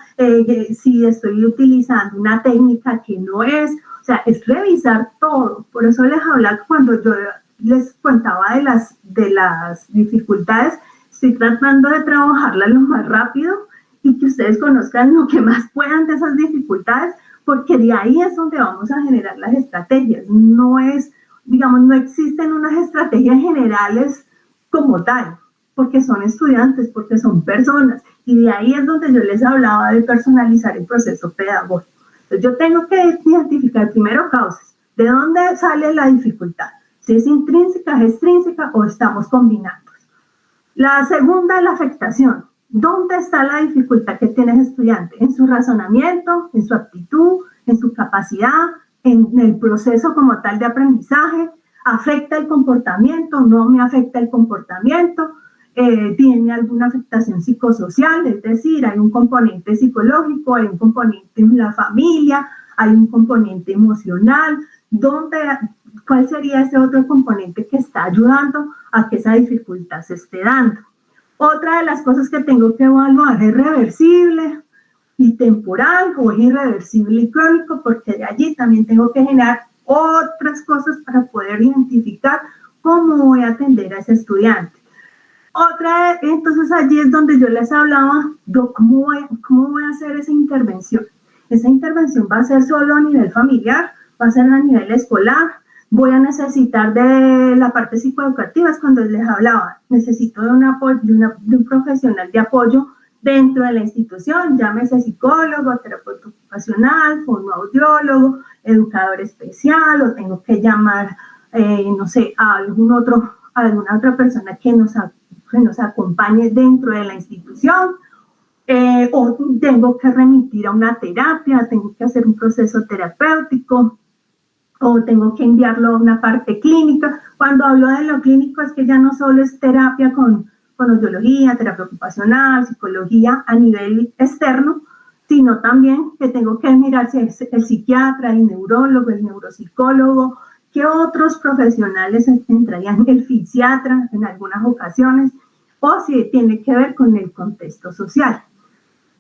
si estoy utilizando una técnica que no es, o sea, es revisar todo. Por eso les hablaba cuando yo les contaba de las dificultades, estoy tratando de trabajarlas lo más rápido y que ustedes conozcan lo que más puedan de esas dificultades, porque de ahí es donde vamos a generar las estrategias. No existen unas estrategias generales como tal, porque son estudiantes, porque son personas, y de ahí es donde yo les hablaba de personalizar el proceso pedagógico. Entonces yo tengo que identificar primero causas, de dónde sale la dificultad, si es intrínseca, es extrínseca o estamos combinando. La segunda, la afectación. ¿Dónde está la dificultad que tiene el estudiante? En su razonamiento, en su aptitud, en su capacidad, en el proceso como tal de aprendizaje. ¿Afecta el comportamiento? ¿No me afecta el comportamiento? ¿Tiene alguna afectación psicosocial? Es decir, hay un componente psicológico, hay un componente en la familia, hay un componente emocional. ¿Cuál sería ese otro componente que está ayudando a que esa dificultad se esté dando? Otra de las cosas que tengo que evaluar es reversible y temporal, o es irreversible y crónico, porque de allí también tengo que generar otras cosas para poder identificar cómo voy a atender a ese estudiante. Entonces allí es donde yo les hablaba de cómo voy a hacer esa intervención. Esa intervención va a ser solo a nivel familiar, va a ser a nivel escolar. Voy a necesitar de la parte psicoeducativa, es cuando les hablaba, necesito de un profesional de apoyo dentro de la institución, llámese psicólogo, terapeuta ocupacional, fonoaudiólogo, educador especial, o tengo que llamar, a alguna otra persona que nos acompañe dentro de la institución, o tengo que remitir a una terapia, tengo que hacer un proceso terapéutico, o tengo que enviarlo a una parte clínica. Cuando hablo de lo clínico es que ya no solo es terapia con audiología, terapia ocupacional, psicología a nivel externo, sino también que tengo que mirar si es el psiquiatra, el neurólogo, el neuropsicólogo, qué otros profesionales entrarían, el fisiatra en algunas ocasiones, o si tiene que ver con el contexto social.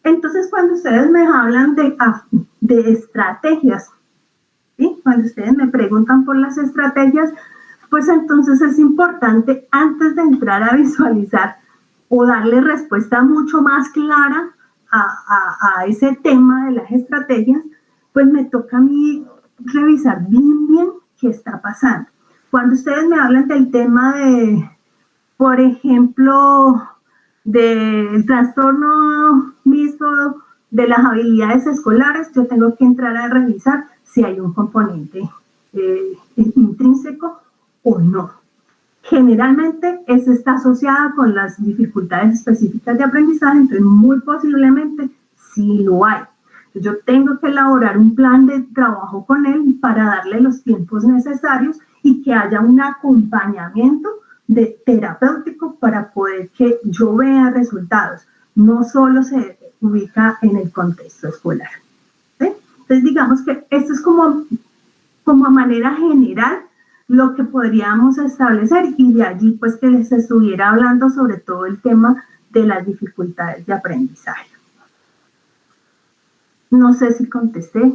Entonces, cuando ustedes me hablan de estrategias, ¿sí? Cuando ustedes me preguntan por las estrategias, pues entonces es importante, antes de entrar a visualizar o darle respuesta mucho más clara a ese tema de las estrategias, pues me toca a mí revisar bien qué está pasando. Cuando ustedes me hablan del tema de, por ejemplo, del trastorno mixto de las habilidades escolares, yo tengo que entrar a revisar si hay un componente intrínseco o no. Generalmente eso está asociado con las dificultades específicas de aprendizaje, entonces muy posiblemente sí lo hay. Yo tengo que elaborar un plan de trabajo con él para darle los tiempos necesarios y que haya un acompañamiento terapéutico para poder que yo vea resultados. No solo se ubica en el contexto escolar. ¿Sí? Entonces digamos que esto es como a manera general lo que podríamos establecer, y de allí pues que les estuviera hablando sobre todo el tema de las dificultades de aprendizaje. No sé si contesté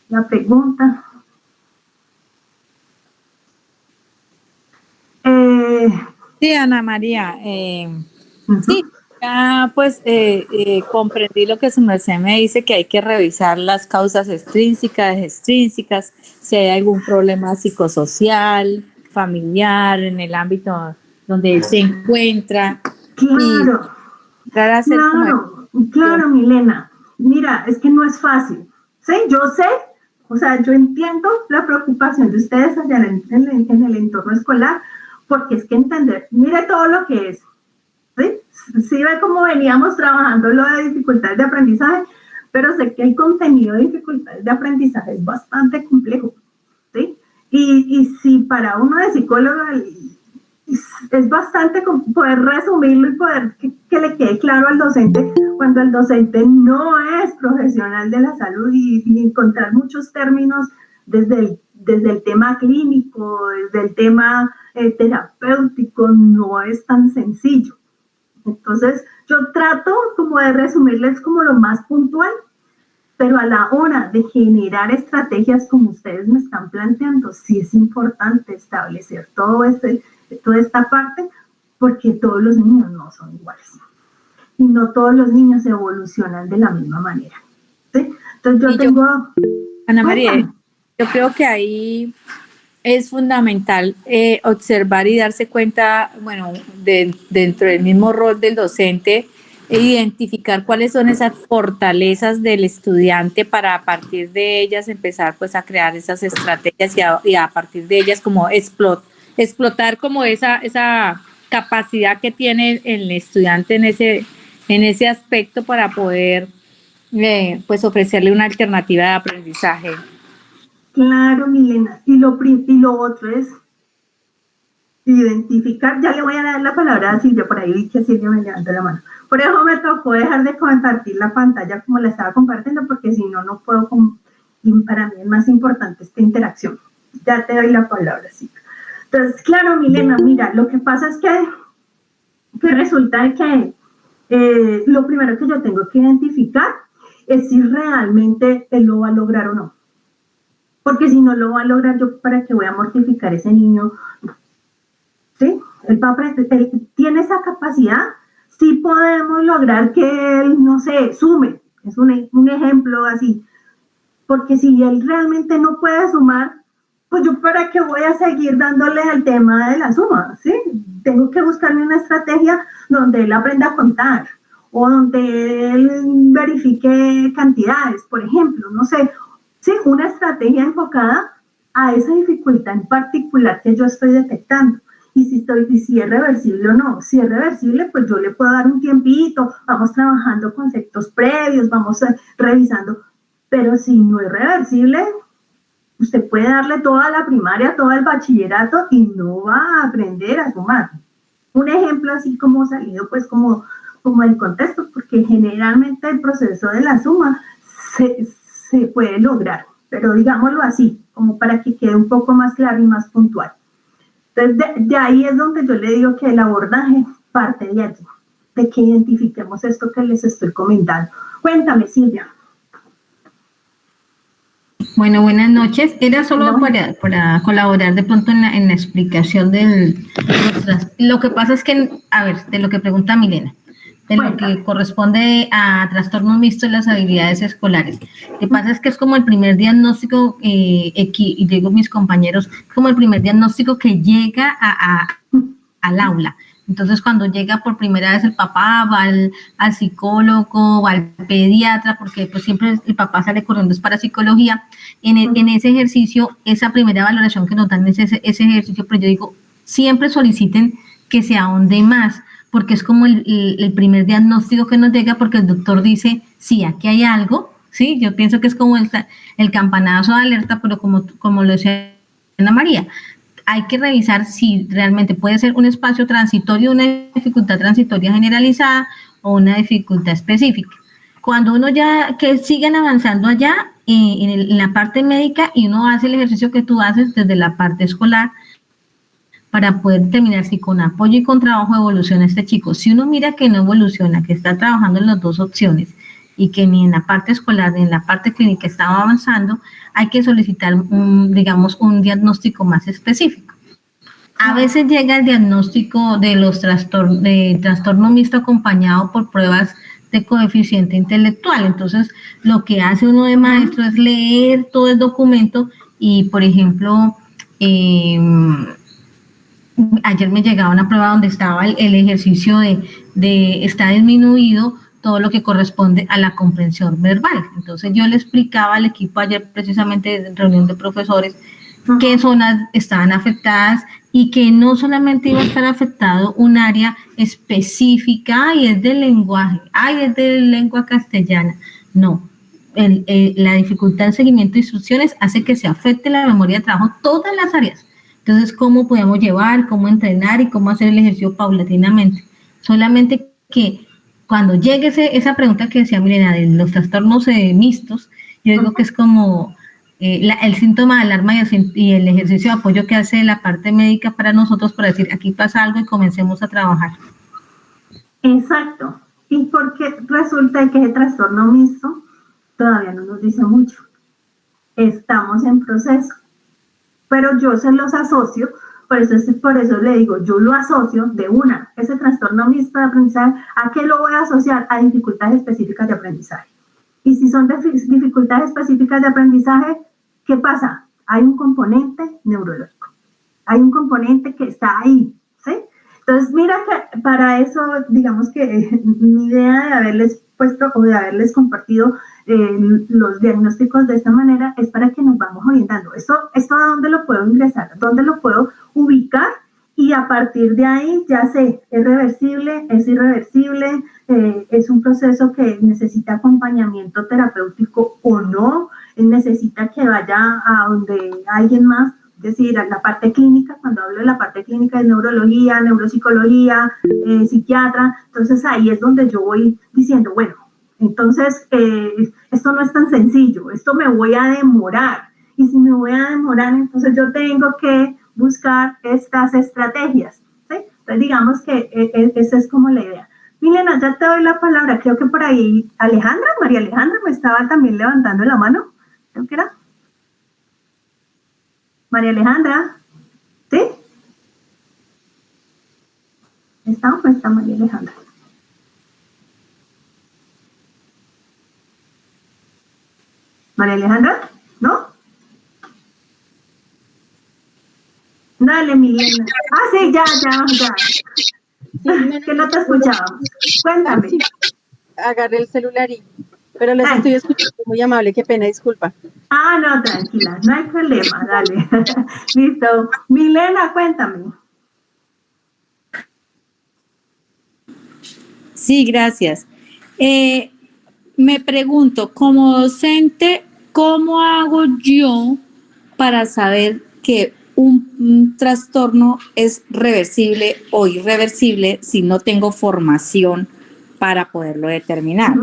la pregunta. Sí, Ana María, Ujú. sí, ya pues comprendí lo que su merced me dice, que hay que revisar las causas extrínsecas, si hay algún problema psicosocial, familiar, en el ámbito donde él se encuentra, y Claro, entrar a hacer como claro, Milena. Mira, es que no es fácil. Sí, yo sé, o sea, yo entiendo la preocupación de ustedes allá en el entorno escolar, porque es que entender, mire todo lo que es. ¿Sí? Sí ve cómo veníamos trabajando lo de dificultades de aprendizaje, pero sé que el contenido de dificultades de aprendizaje es bastante complejo, ¿sí? Y si para uno de psicólogo es bastante poder resumirlo y poder que le quede claro al docente cuando el docente no es profesional de la salud y encontrar muchos términos desde el tema clínico, desde el tema terapéutico, no es tan sencillo. Entonces, yo trato como de resumirles como lo más puntual, pero a la hora de generar estrategias como ustedes me están planteando, sí es importante establecer toda esta parte, porque todos los niños no son iguales. Y no todos los niños evolucionan de la misma manera. ¿Sí? Entonces, Ana María, yo creo que ahí es fundamental observar y darse cuenta, bueno, dentro del mismo rol del docente, identificar cuáles son esas fortalezas del estudiante para a partir de ellas empezar pues a crear esas estrategias y a partir de ellas como explotar como esa capacidad que tiene el estudiante en ese aspecto para poder pues ofrecerle una alternativa de aprendizaje. Claro, Milena. Y lo otro es identificar, ya le voy a dar la palabra a Silvia, por ahí vi que Silvia me levantó la mano. Por eso me tocó dejar de compartir la pantalla como la estaba compartiendo, porque si no, no puedo, y para mí es más importante esta interacción. Ya te doy la palabra, Silvia. Entonces, claro, Milena, mira, lo que pasa es que resulta que lo primero que yo tengo que identificar es si realmente él lo va a lograr o no. Porque si no lo va a lograr, yo para qué voy a mortificar a ese niño. ¿Sí? Él tiene esa capacidad. Sí podemos lograr que él, no sé, sume. Es un ejemplo así. Porque si él realmente no puede sumar, pues yo para qué voy a seguir dándole al tema de la suma, ¿sí? Tengo que buscarme una estrategia donde él aprenda a contar o donde él verifique cantidades, por ejemplo, no sé. Sí, una estrategia enfocada a esa dificultad en particular que yo estoy detectando. Y si es reversible o no. Si es reversible, pues yo le puedo dar un tiempito, vamos trabajando conceptos previos, vamos revisando. Pero si no es reversible, usted puede darle toda la primaria, todo el bachillerato y no va a aprender a sumar. Un ejemplo así como salido, pues como el contexto, porque generalmente el proceso de la suma se puede lograr, pero digámoslo así, como para que quede un poco más claro y más puntual. Entonces, de ahí es donde yo le digo que el abordaje parte de allí, de que identifiquemos esto que les estoy comentando. Cuéntame, Silvia. Bueno, buenas noches. Era solo para colaborar de pronto en la explicación lo que pasa es que, a ver, de lo que pregunta Milena, de lo que corresponde a trastornos mixtos de las habilidades escolares. Lo que pasa es que es como el primer diagnóstico, y digo mis compañeros, como el primer diagnóstico que llega al aula. Entonces, cuando llega por primera vez el papá, va al psicólogo, va al pediatra, porque pues siempre el papá sale corriendo es para psicología. En ese ejercicio, esa primera valoración que nos dan es ese ejercicio, pero yo digo, siempre soliciten que se ahonde más, porque es como el primer diagnóstico que nos llega, porque el doctor dice, sí, aquí hay algo, ¿sí? Yo pienso que es como el campanazo de alerta, pero como lo decía Ana María, hay que revisar si realmente puede ser un espacio transitorio, una dificultad transitoria generalizada o una dificultad específica. Cuando uno ya, que sigan avanzando allá en la parte médica y uno hace el ejercicio que tú haces desde la parte escolar, para poder determinar si con apoyo y con trabajo evoluciona este chico. Si uno mira que no evoluciona, que está trabajando en las dos opciones y que ni en la parte escolar ni en la parte clínica estaba avanzando, hay que solicitar un diagnóstico más específico. A veces llega el diagnóstico de los trastorno mixto acompañado por pruebas de coeficiente intelectual. Entonces, lo que hace uno de maestro es leer todo el documento y, por ejemplo, ayer me llegaba una prueba donde estaba el ejercicio de está disminuido todo lo que corresponde a la comprensión verbal. Entonces, yo le explicaba al equipo ayer, precisamente en reunión de profesores, qué zonas estaban afectadas y que no solamente iba a estar afectado un área específica, y es del lenguaje, es de lengua castellana. No, la dificultad en seguimiento de instrucciones hace que se afecte la memoria de trabajo todas las áreas. Entonces, ¿cómo podemos llevar, cómo entrenar y cómo hacer el ejercicio paulatinamente? Solamente que cuando llegue esa pregunta que decía Milena de los trastornos mixtos, yo digo que es como el síntoma de alarma y el ejercicio de apoyo que hace la parte médica para nosotros para decir, aquí pasa algo y comencemos a trabajar. Exacto. Y porque resulta que el trastorno mixto todavía no nos dice mucho. Estamos en proceso. Pero yo se los asocio, por eso le digo, yo lo asocio de ese trastorno mixto de aprendizaje, ¿a qué lo voy a asociar? A dificultades específicas de aprendizaje. Y si son dificultades específicas de aprendizaje, ¿qué pasa? Hay un componente neurológico, hay un componente que está ahí, ¿sí? Entonces, mira que para eso, digamos que mi idea de haberles puesto o de haberles compartido los diagnósticos de esta manera es para que nos vamos orientando. ¿Esto a dónde lo puedo ingresar? ¿Dónde lo puedo ubicar? Y a partir de ahí ya sé, es reversible, es irreversible, es un proceso que necesita acompañamiento terapéutico o no, necesita que vaya a donde alguien más, es decir, a la parte clínica. Cuando hablo de la parte clínica de neurología, neuropsicología, psiquiatra, entonces ahí es donde yo voy diciendo, bueno, entonces esto no es tan sencillo, esto me voy a demorar, y si me voy a demorar, entonces yo tengo que buscar estas estrategias, ¿sí? Entonces digamos que esa es como la idea. Milena, ya te doy la palabra, creo que por ahí María Alejandra me estaba también levantando la mano, creo que era. María Alejandra, ¿sí? ¿Está o no está María Alejandra? María Alejandra, ¿no? Dale, Milena. Sí, ya. Que no te escuchábamos. Cuéntame. Sí, agarré el celular pero les estoy escuchando muy amable, qué pena, disculpa. No, tranquila, no hay problema, dale. Listo. Milena, cuéntame. Sí, gracias. Me pregunto, como docente, ¿cómo hago yo para saber que un trastorno es reversible o irreversible si no tengo formación para poderlo determinar?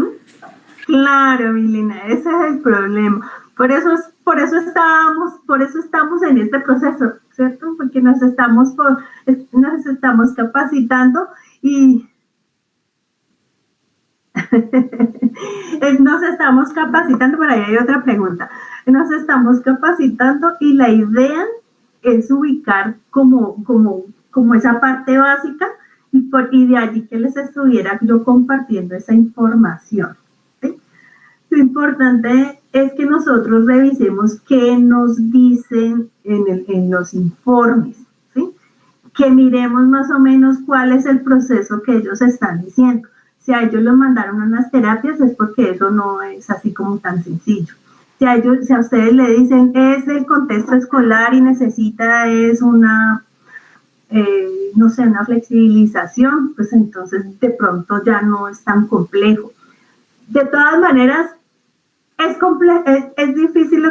Claro, Milena, ese es el problema. Por eso estamos en este proceso, ¿cierto? Porque nos estamos capacitando y nos estamos capacitando, por ahí hay otra pregunta. Nos estamos capacitando y la idea es ubicar como esa parte básica y de allí que les estuviera yo compartiendo esa información. ¿Sí? Lo importante es que nosotros revisemos qué nos dicen en los informes, ¿sí? Que miremos más o menos cuál es el proceso que ellos están diciendo. Si a ellos los mandaron a unas terapias es porque eso no es así como tan sencillo. Si a ustedes le dicen es el contexto escolar y necesita una flexibilización, pues entonces de pronto ya no es tan complejo. De todas maneras, es difícil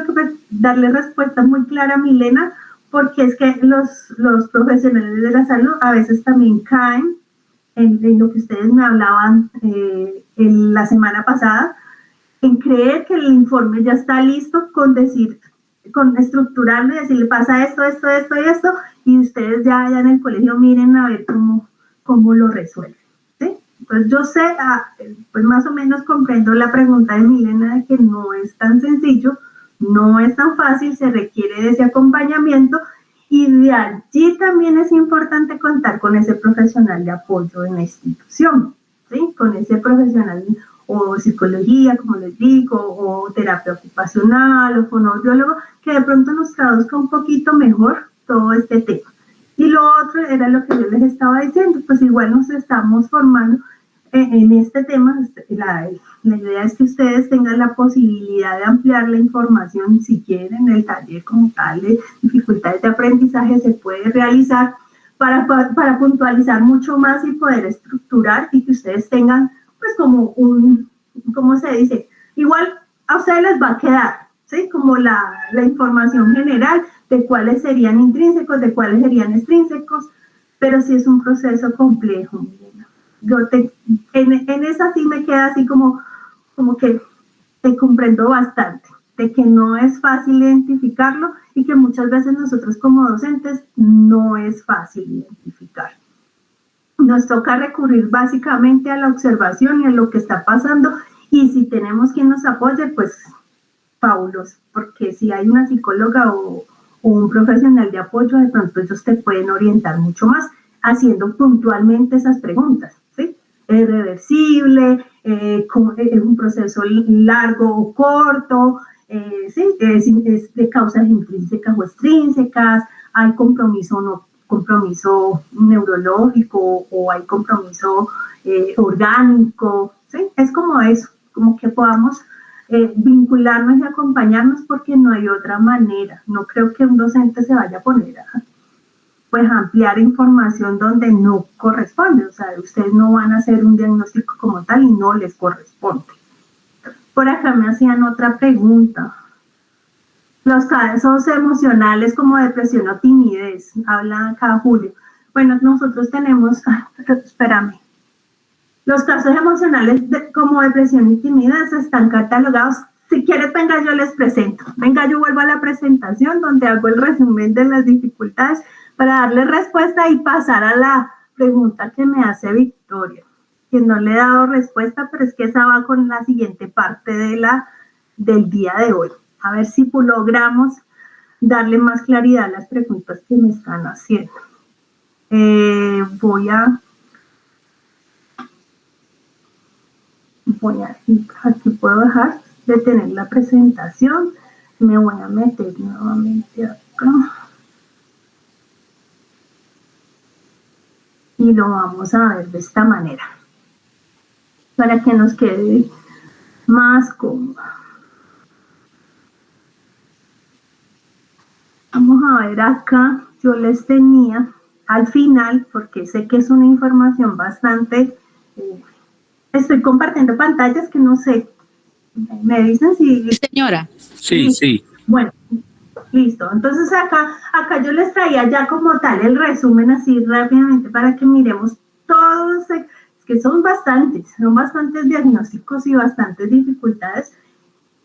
darle respuesta muy clara a Milena, porque es que los profesionales de la salud a veces también caen en lo que ustedes me hablaban en la semana pasada, en creer que el informe ya está listo con estructurarlo y decirle pasa esto y esto, y ustedes ya en el colegio miren a ver cómo lo resuelven, ¿sí? Entonces yo sé, pues más o menos comprendo la pregunta de Milena de que no es tan sencillo, no es tan fácil, se requiere de ese acompañamiento Y de allí también es importante contar con ese profesional de apoyo en la institución, ¿sí? Con ese profesional o psicología, como les digo, o terapia ocupacional, o fonoaudiólogo, que de pronto nos traduzca un poquito mejor todo este tema. Y lo otro era lo que yo les estaba diciendo, pues igual nos estamos formando en este tema. La idea es que ustedes tengan la posibilidad de ampliar la información, si quieren, el taller como tal de dificultades de aprendizaje se puede realizar para puntualizar mucho más y poder estructurar, y que ustedes tengan pues como ¿cómo se dice? Igual a ustedes les va a quedar, ¿sí? Como la información general de cuáles serían intrínsecos, de cuáles serían extrínsecos, pero sí es un proceso complejo. En esa sí me queda así como que te comprendo bastante, de que no es fácil identificarlo y que muchas veces nosotros como docentes no es fácil identificar. Nos toca recurrir básicamente a la observación y a lo que está pasando, y si tenemos quien nos apoye, pues fabuloso, porque si hay una psicóloga o un profesional de apoyo, de pronto ellos te pueden orientar mucho más haciendo puntualmente esas preguntas, ¿sí? ¿Es reversible? ¿Es un proceso largo o corto? ¿Sí? ¿Es de causas intrínsecas o extrínsecas? ¿Hay compromiso o no? Compromiso neurológico, o hay compromiso orgánico, ¿sí? Es como eso, como que podamos vincularnos y acompañarnos, porque no hay otra manera. No creo que un docente se vaya a poner a ampliar información donde no corresponde. O sea, ustedes no van a hacer un diagnóstico como tal y no les corresponde. Por acá me hacían otra pregunta. Los casos emocionales como depresión o timidez, habla acá Julio. Bueno, nosotros tenemos, espérame, los casos emocionales como depresión y timidez están catalogados. Si quieres, venga, yo les presento. Venga, yo vuelvo a la presentación donde hago el resumen de las dificultades para darle respuesta y pasar a la pregunta que me hace Victoria, que no le he dado respuesta, pero es que esa va con la siguiente parte del día de hoy. A ver si logramos darle más claridad a las preguntas que me están haciendo. Voy a aquí puedo dejar de tener la presentación. Me voy a meter nuevamente acá. Y lo vamos a ver de esta manera, para que nos quede más cómodo. Vamos a ver acá, yo les tenía al final, porque sé que es una información bastante, estoy compartiendo pantallas que no sé, me dicen si... Señora. Sí. Bueno, listo. Entonces acá yo les traía ya como tal el resumen así rápidamente para que miremos todos, es que son bastantes diagnósticos y bastantes dificultades,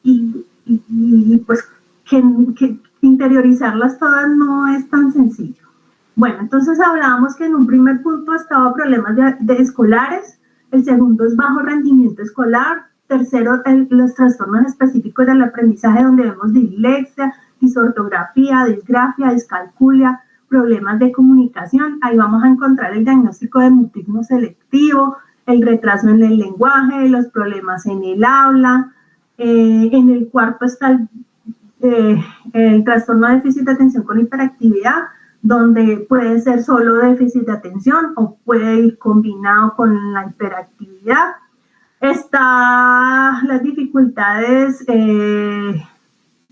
y pues que interiorizarlas todas no es tan sencillo. Bueno, entonces hablábamos que en un primer punto estaba problemas de escolares, el segundo es bajo rendimiento escolar, tercero los trastornos específicos del aprendizaje, donde vemos dislexia, disortografía, disgrafia, discalculia, problemas de comunicación. Ahí vamos a encontrar el diagnóstico de mutismo selectivo, el retraso en el lenguaje, los problemas en el habla. En el cuarto está el trastorno de déficit de atención con hiperactividad, donde puede ser solo déficit de atención o puede ir combinado con la hiperactividad. Está las dificultades,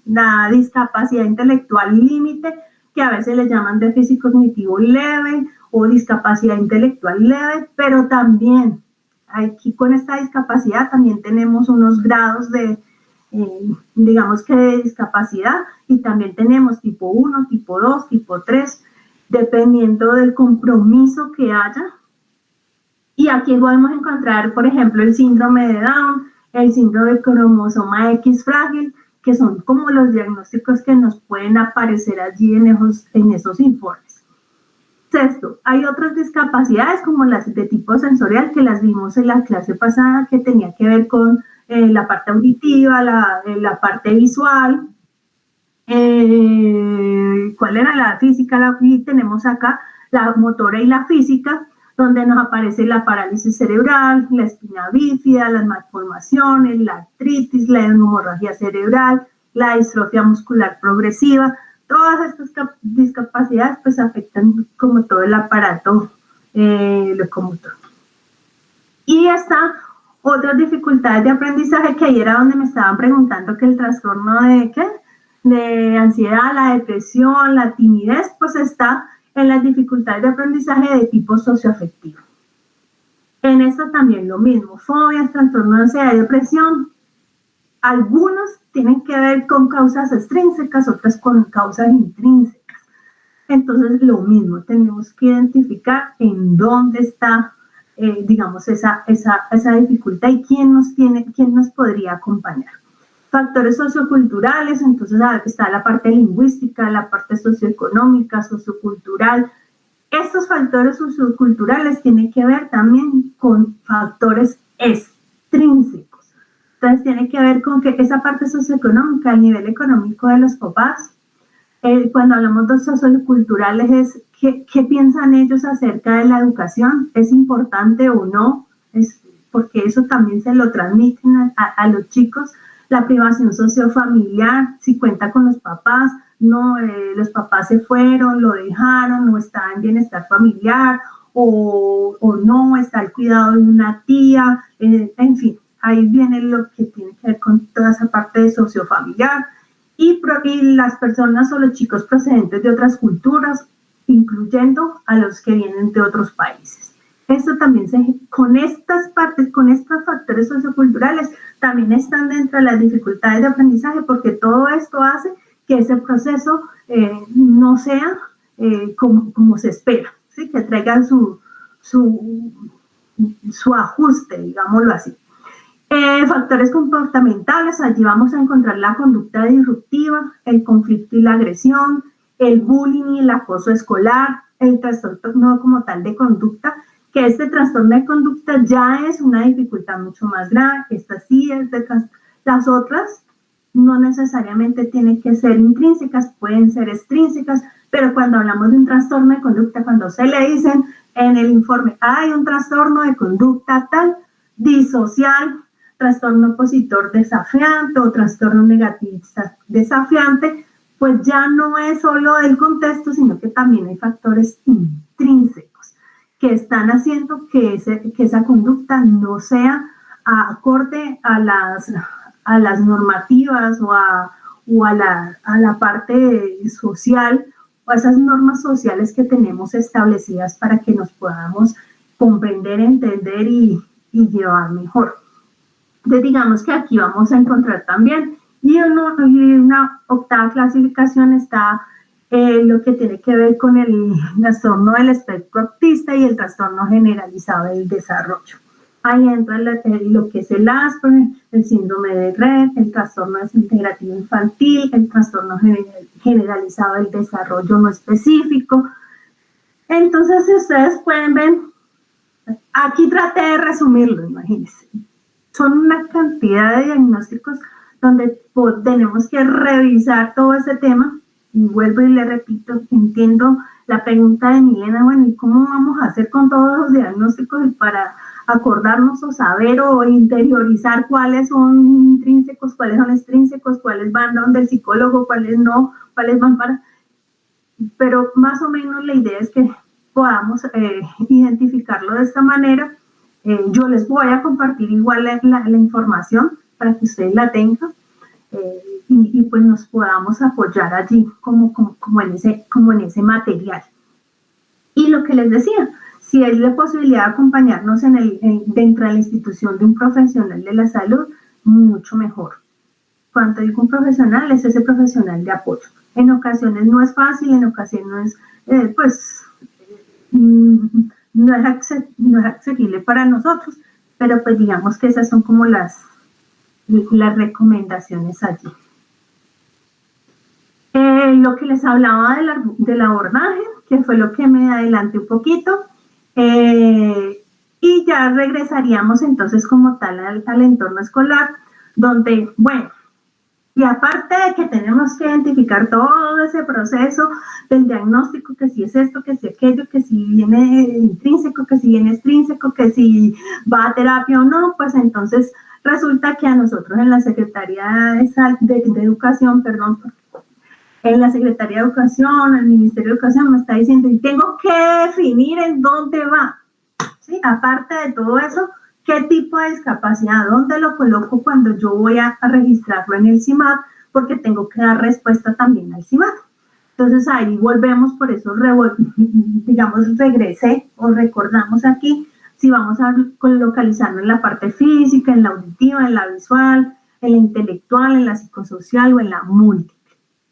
la discapacidad intelectual límite, que a veces le llaman déficit cognitivo leve o discapacidad intelectual leve, pero también aquí con esta discapacidad también tenemos unos grados de, digamos que de discapacidad, y también tenemos tipo 1, tipo 2, tipo 3, dependiendo del compromiso que haya. Y aquí podemos encontrar, por ejemplo, el síndrome de Down, el síndrome de cromosoma X frágil, que son como los diagnósticos que nos pueden aparecer allí en esos informes. Sexto, hay otras discapacidades como las de tipo sensorial, que las vimos en la clase pasada, que tenía que ver con la parte auditiva, la parte visual. ¿cuál era la física? Y tenemos acá la motora y la física, donde nos aparece la parálisis cerebral, la espina bífida, las malformaciones, la artritis, la hemorragia cerebral, la distrofia muscular progresiva. Todas estas discapacidades pues afectan como todo el aparato locomotor. Y está otras dificultades de aprendizaje, que ahí era donde me estaban preguntando que el trastorno de ansiedad, la depresión, la timidez, pues está en las dificultades de aprendizaje de tipo socioafectivo. En esto también lo mismo, fobias, trastorno de ansiedad y depresión. Algunos tienen que ver con causas extrínsecas, otras con causas intrínsecas. Entonces, lo mismo, tenemos que identificar en dónde está, digamos, esa dificultad y quién nos podría acompañar. Factores socioculturales, entonces está la parte lingüística, la parte socioeconómica, sociocultural. Estos factores socioculturales tienen que ver también con factores extrínsecos. Entonces tiene que ver con que esa parte socioeconómica, el nivel económico de los papás, cuando hablamos de socioculturales es ¿qué piensan ellos acerca de la educación? ¿Es importante o no? Porque eso también se lo transmiten a los chicos. La privación sociofamiliar, si cuenta con los papás, no, los papás se fueron, lo dejaron, no está en bienestar familiar, o no, está el cuidado de una tía, en fin, ahí viene lo que tiene que ver con toda esa parte de sociofamiliar, y las personas o los chicos procedentes de otras culturas, incluyendo a los que vienen de otros países. Esto también con estas partes, con estos factores socioculturales, también están dentro de las dificultades de aprendizaje, porque todo esto hace que ese proceso no sea como se espera, ¿sí? Que traigan su ajuste, digámoslo así. Factores comportamentales, allí vamos a encontrar la conducta disruptiva, el conflicto y la agresión, el bullying y el acoso escolar, el trastorno como tal de conducta, que este trastorno de conducta ya es una dificultad mucho más grave. Esta sí es las otras no necesariamente tienen que ser intrínsecas, pueden ser extrínsecas, pero cuando hablamos de un trastorno de conducta, cuando se le dicen en el informe, hay un trastorno de conducta tal, disocial, trastorno opositor desafiante o trastorno negativista desafiante, pues ya no es solo del contexto, sino que también hay factores intrínsecos que están haciendo que esa conducta no sea acorde a las normativas o a la parte social o a esas normas sociales que tenemos establecidas para que nos podamos comprender, entender y llevar mejor. Entonces digamos que aquí vamos a encontrar también, y una octava clasificación está lo que tiene que ver con el trastorno del espectro autista y el trastorno generalizado del desarrollo. Ahí entra lo que es el Asperger, el síndrome de Rett, el trastorno desintegrativo infantil, el trastorno generalizado del desarrollo no específico. Entonces, si ustedes pueden ver, aquí traté de resumirlo, imagínense. Son una cantidad de diagnósticos donde tenemos que revisar todo ese tema. Y vuelvo y le repito, entiendo la pregunta de Milena, bueno, ¿y cómo vamos a hacer con todos los diagnósticos para acordarnos o saber o interiorizar cuáles son intrínsecos, cuáles son extrínsecos, cuáles van donde el psicólogo, cuáles no, cuáles van para... Pero más o menos la idea es que podamos identificarlo de esta manera. Yo les voy a compartir igual la información para que ustedes la tengan. Y pues nos podamos apoyar allí como en ese material. Y lo que les decía, si hay la posibilidad de acompañarnos dentro de la institución de un profesional de la salud, mucho mejor. Cuando digo un profesional, es ese profesional de apoyo. En ocasiones no es fácil, en ocasiones no es accesible para nosotros, pero pues digamos que esas son como las recomendaciones allí. Lo que les hablaba del abordaje, que fue lo que me adelanté un poquito, y ya regresaríamos entonces como tal al entorno escolar, donde, bueno, Y aparte de que tenemos que identificar todo ese proceso del diagnóstico, que si es esto, que si aquello, que si viene intrínseco, que si viene extrínseco, que si va a terapia o no, pues entonces resulta que a nosotros en la Secretaría de Educación, en la Secretaría de Educación, el Ministerio de Educación me está diciendo, y tengo que definir en dónde va, ¿sí? Aparte de todo eso, ¿qué tipo de discapacidad? ¿Dónde lo coloco cuando yo voy a registrarlo en el CIMAD? Porque tengo que dar respuesta también al CIMAD. Entonces ahí volvemos, por eso, digamos, regresé o recordamos aquí, si vamos a localizarlo en la parte física, en la auditiva, en la visual, en la intelectual, en la psicosocial o en la múltiple.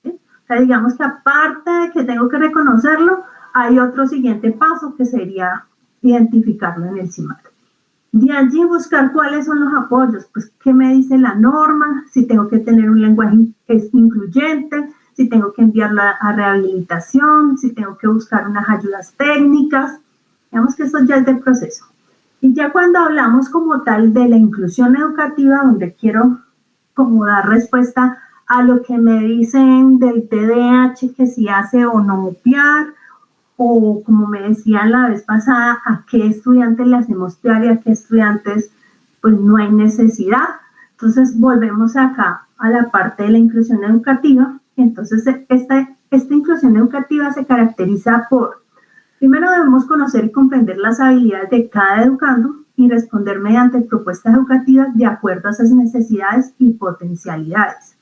¿Sí? O sea, digamos que aparte de que tengo que reconocerlo, hay otro siguiente paso que sería identificarlo en el CIMAD. De allí buscar cuáles son los apoyos, pues qué me dice la norma, si tengo que tener un lenguaje incluyente, si tengo que enviarla a rehabilitación, si tengo que buscar unas ayudas técnicas, digamos que eso ya es del proceso. Y ya cuando hablamos como tal de la inclusión educativa, donde quiero como dar respuesta a lo que me dicen del TDAH, que si hace o no PIAR, o como me decían la vez pasada, a qué estudiantes le hacemos PIAR y a qué estudiantes pues no hay necesidad. Entonces volvemos acá a la parte de la inclusión educativa. Entonces esta inclusión educativa se caracteriza por, primero debemos conocer y comprender las habilidades de cada educando y responder mediante propuestas educativas de acuerdo a esas necesidades y potencialidades.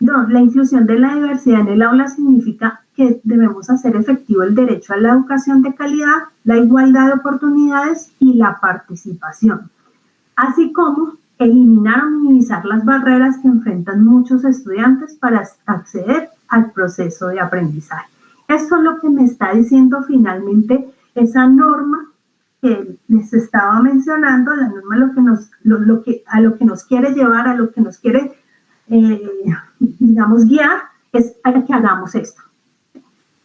No, la inclusión de la diversidad en el aula significa que debemos hacer efectivo el derecho a la educación de calidad, la igualdad de oportunidades y la participación, así como eliminar o minimizar las barreras que enfrentan muchos estudiantes para acceder al proceso de aprendizaje. Esto es lo que me está diciendo finalmente esa norma que les estaba mencionando, la norma a lo que nos quiere llevar, a lo que nos quiere digamos, guiar, es a que hagamos esto,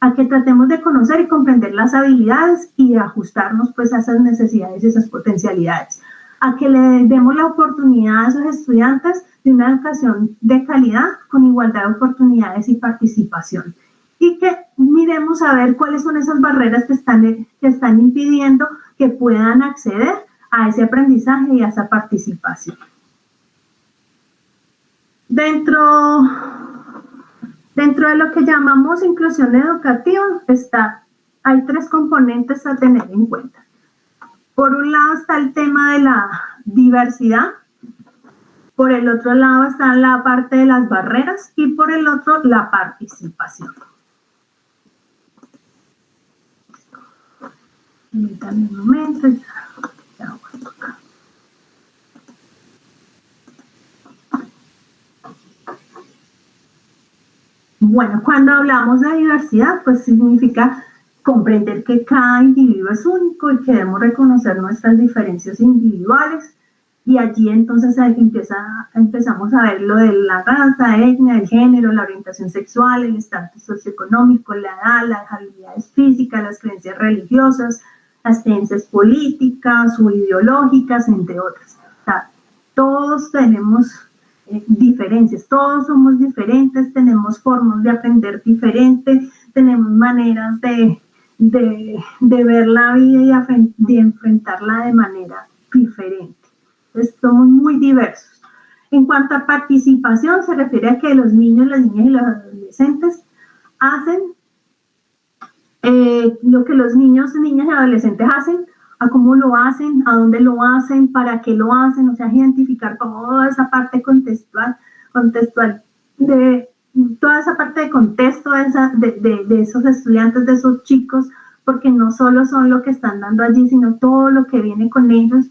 a que tratemos de conocer y comprender las habilidades y ajustarnos pues a esas necesidades y esas potencialidades, a que le demos la oportunidad a esos estudiantes de una educación de calidad con igualdad de oportunidades y participación, y que miremos a ver cuáles son esas barreras que están impidiendo que puedan acceder a ese aprendizaje y a esa participación. Dentro de lo que llamamos inclusión educativa hay tres componentes a tener en cuenta. Por un lado está el tema de la diversidad, por el otro lado está la parte de las barreras y por el otro la participación. Permítanme un momento, ya voy a tocar. Bueno, cuando hablamos de diversidad, pues significa comprender que cada individuo es único y que debemos reconocer nuestras diferencias individuales. Y allí entonces empezamos a ver lo de la raza, etnia, el género, la orientación sexual, el estatus socioeconómico, la edad, las habilidades físicas, las creencias religiosas, las creencias políticas o ideológicas, entre otras. O sea, todos tenemos diferencias, todos somos diferentes, tenemos formas de aprender diferentes, tenemos maneras de ver la vida y de enfrentarla de manera diferente. Entonces, somos muy diversos. En cuanto a participación, se refiere a que los niños, las niñas y los adolescentes hacen lo que los niños, niñas y adolescentes hacen, a cómo lo hacen, a dónde lo hacen, para qué lo hacen, o sea, identificar toda esa parte contextual de toda esa parte de contexto de esos estudiantes, de esos chicos, porque no solo son lo que están dando allí, sino todo lo que viene con ellos.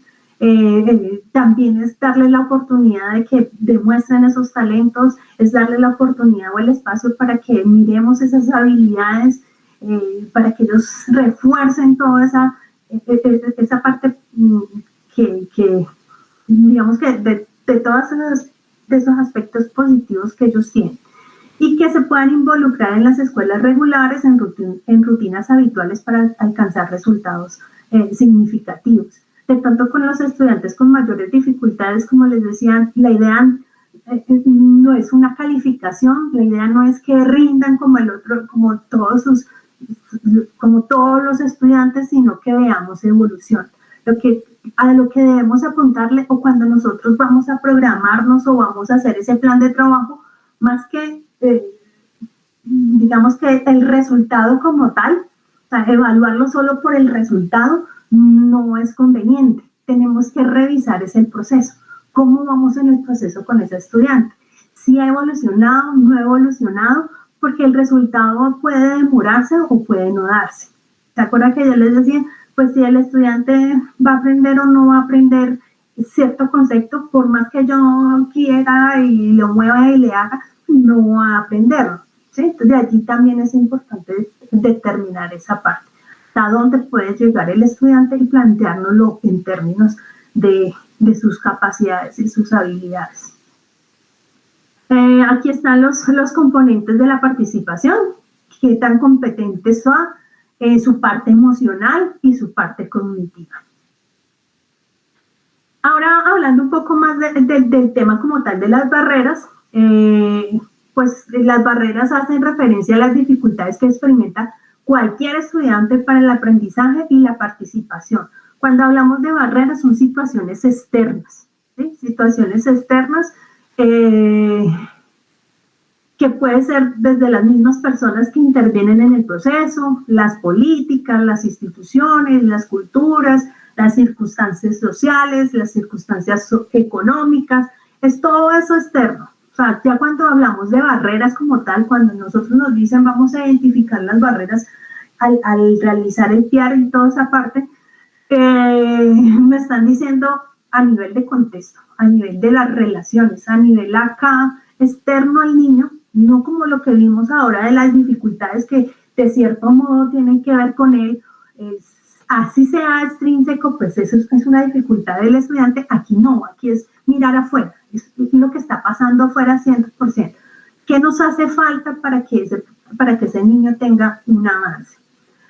También es darle la oportunidad de que demuestren esos talentos, es darle la oportunidad o el espacio para que miremos esas habilidades, para que ellos refuercen toda esa parte que digamos que de todos esos aspectos positivos que ellos tienen, y que se puedan involucrar en las escuelas regulares en rutinas habituales para alcanzar resultados significativos. De pronto con los estudiantes con mayores dificultades, como les decía, la idea no es una calificación, la idea no es que rindan como el otro, como todos los estudiantes, sino que veamos evolución. A lo que debemos apuntarle, o cuando nosotros vamos a programarnos o vamos a hacer ese plan de trabajo, más que digamos que el resultado como tal, o sea, evaluarlo solo por el resultado no es conveniente. Tenemos que revisar ese proceso. ¿Cómo vamos en el proceso con ese estudiante? Si ha evolucionado, no ha evolucionado, porque el resultado puede demorarse o puede no darse. ¿Se acuerdan que yo les decía? Pues si el estudiante va a aprender o no va a aprender cierto concepto, por más que yo quiera y lo mueva y le haga, no va a aprenderlo, ¿sí? Entonces de allí también es importante determinar esa parte. ¿Hasta dónde puede llegar el estudiante y planteárnoslo en términos de sus capacidades y sus habilidades? Aquí están los componentes de la participación, qué tan competentes son, su parte emocional y su parte cognitiva. Ahora, hablando un poco más del tema como tal de las barreras, pues las barreras hacen referencia a las dificultades que experimenta cualquier estudiante para el aprendizaje y la participación. Cuando hablamos de barreras son situaciones externas, ¿sí? Situaciones externas que puede ser desde las mismas personas que intervienen en el proceso, las políticas, las instituciones, las culturas, las circunstancias sociales, las circunstancias económicas, es todo eso externo. O sea, ya cuando hablamos de barreras como tal, cuando nosotros nos dicen vamos a identificar las barreras al realizar el PIAR y toda esa parte, me están diciendo a nivel de contexto, a nivel de las relaciones, a nivel acá externo al niño, no como lo que vimos ahora de las dificultades que de cierto modo tienen que ver con él, así sea extrínseco, pues eso es una dificultad del estudiante. Aquí no, aquí es mirar afuera, es lo que está pasando afuera 100%. ¿Qué nos hace falta para que ese niño tenga un avance?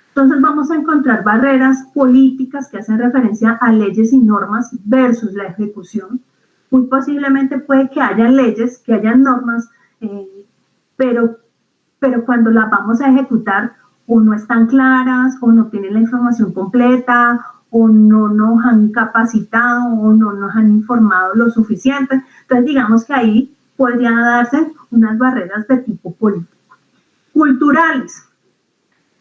Entonces vamos a encontrar barreras políticas que hacen referencia a leyes y normas versus la ejecución. Muy posiblemente puede que haya leyes, que haya normas, pero cuando las vamos a ejecutar o no están claras, o no tienen la información completa, o no nos han capacitado, o no nos han informado lo suficiente. Entonces digamos que ahí podrían darse unas barreras de tipo político. Culturales.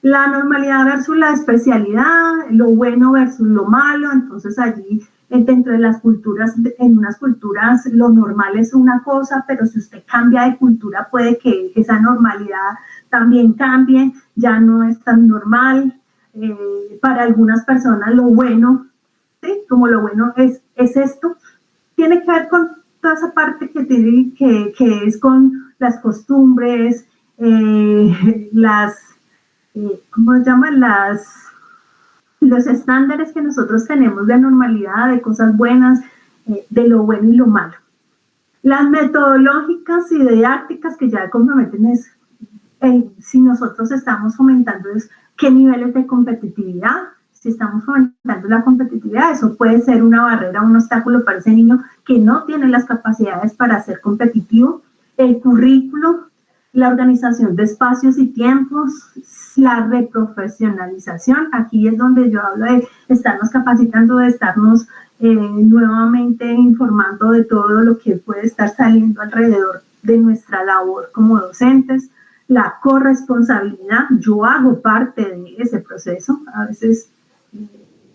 La normalidad versus la especialidad, lo bueno versus lo malo. Entonces allí dentro de las culturas, en unas culturas lo normal es una cosa, pero si usted cambia de cultura puede que esa normalidad también cambie, ya no es tan normal. Para algunas personas lo bueno, ¿sí? Como lo bueno es esto, tiene que ver con toda esa parte que es con las costumbres, ¿cómo se llaman? Los estándares que nosotros tenemos de normalidad, de cosas buenas, de lo bueno y lo malo. Las metodológicas y didácticas que ya comprometen es, si nosotros estamos fomentando qué niveles de competitividad, si estamos fomentando la competitividad, eso puede ser una barrera, un obstáculo para ese niño que no tiene las capacidades para ser competitivo. El currículo, la organización de espacios y tiempos, la reprofesionalización, aquí es donde yo hablo de estarnos capacitando, de estarnos nuevamente informando de todo lo que puede estar saliendo alrededor de nuestra labor como docentes. La corresponsabilidad, yo hago parte de ese proceso, a veces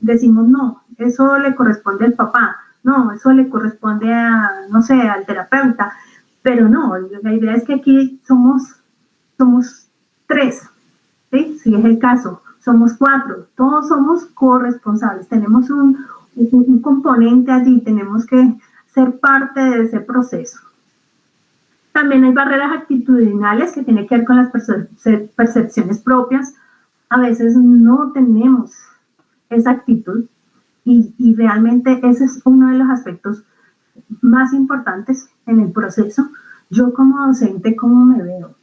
decimos no, eso le corresponde al papá, no, eso le corresponde a, no sé, al terapeuta, pero no, la idea es que aquí somos 3, ¿sí? Si es el caso, somos 4, todos somos corresponsables, tenemos un componente allí, tenemos que ser parte de ese proceso. También hay barreras actitudinales que tienen que ver con las percepciones propias. A veces no tenemos esa actitud y realmente ese es uno de los aspectos más importantes en el proceso. Yo como docente, ¿cómo me veo?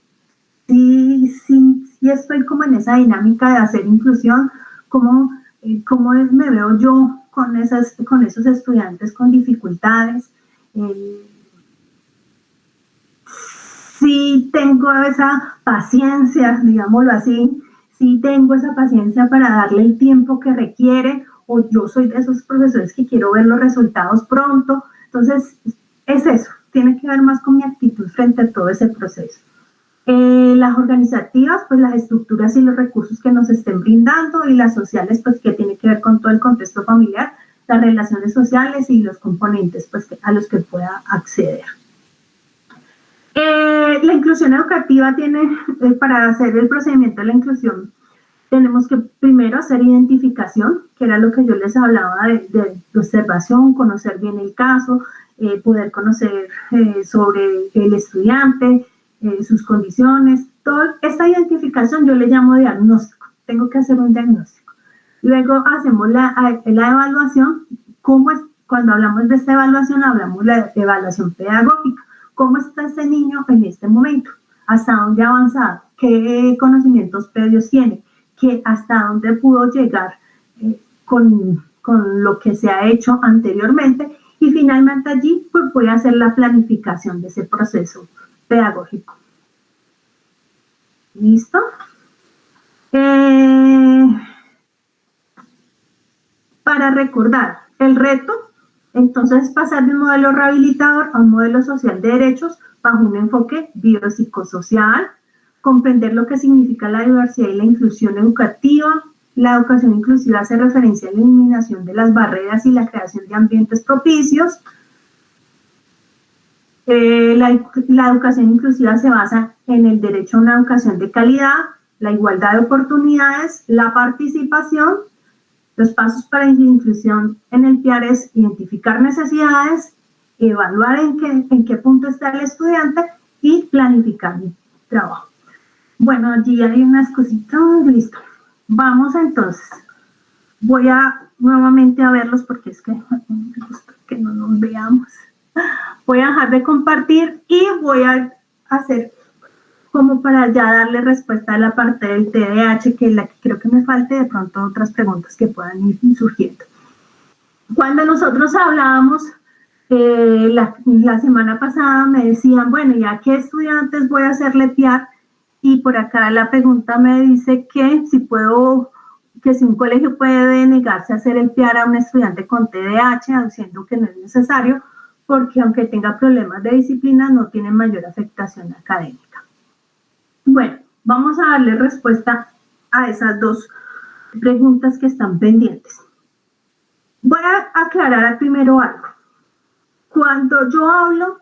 Sí estoy como en esa dinámica de hacer inclusión, ¿cómo me veo yo con esos estudiantes con dificultades? sí tengo esa paciencia, digámoslo así, sí tengo esa paciencia para darle el tiempo que requiere, o yo soy de esos profesores que quiero ver los resultados pronto. Entonces, es eso, tiene que ver más con mi actitud frente a todo ese proceso. Las organizativas, pues las estructuras y los recursos que nos estén brindando, y las sociales, pues que tiene que ver con todo el contexto familiar, las relaciones sociales y los componentes pues, a los que pueda acceder. La inclusión educativa tiene, para hacer el procedimiento de la inclusión, tenemos que primero hacer identificación, que era lo que yo les hablaba de observación, conocer bien el caso, poder conocer sobre el estudiante, sus condiciones. Toda esta identificación yo le llamo diagnóstico, tengo que hacer un diagnóstico. Luego hacemos la evaluación. ¿Cómo es? Cuando hablamos de esta evaluación, hablamos de la evaluación pedagógica. ¿Cómo está ese niño en este momento? ¿Hasta dónde ha avanzado? ¿Qué conocimientos previos tiene? ¿Hasta dónde pudo llegar con lo que se ha hecho anteriormente? Y finalmente allí pues voy a hacer la planificación de ese proceso pedagógico. ¿Listo? Para recordar el reto, entonces pasar de un modelo rehabilitador a un modelo social de derechos bajo un enfoque biopsicosocial, comprender lo que significa la diversidad y la inclusión educativa. La educación inclusiva hace referencia a la eliminación de las barreras y la creación de ambientes propicios. La educación inclusiva se basa en el derecho a una educación de calidad, la igualdad de oportunidades, la participación. Los pasos para la inclusión en el PIAR es identificar necesidades, evaluar en qué punto está el estudiante y planificar mi trabajo. Bueno, allí hay unas cositas, listo. Vamos entonces. Voy a nuevamente a verlos porque es que me gusta que no nos veamos. Voy a dejar de compartir y voy a hacer como para ya darle respuesta a la parte del TDAH, que es la que creo que me falte, de pronto otras preguntas que puedan ir surgiendo. Cuando nosotros hablábamos la semana pasada, me decían, bueno, ¿y a qué estudiantes voy a hacerle PIAR? Y por acá la pregunta me dice que si un colegio puede negarse a hacer el PIAR a un estudiante con TDAH, aduciendo que no es necesario, porque aunque tenga problemas de disciplina, no tiene mayor afectación académica. Bueno, vamos a darle respuesta a esas dos preguntas que están pendientes. Voy a aclarar primero algo. Cuando yo hablo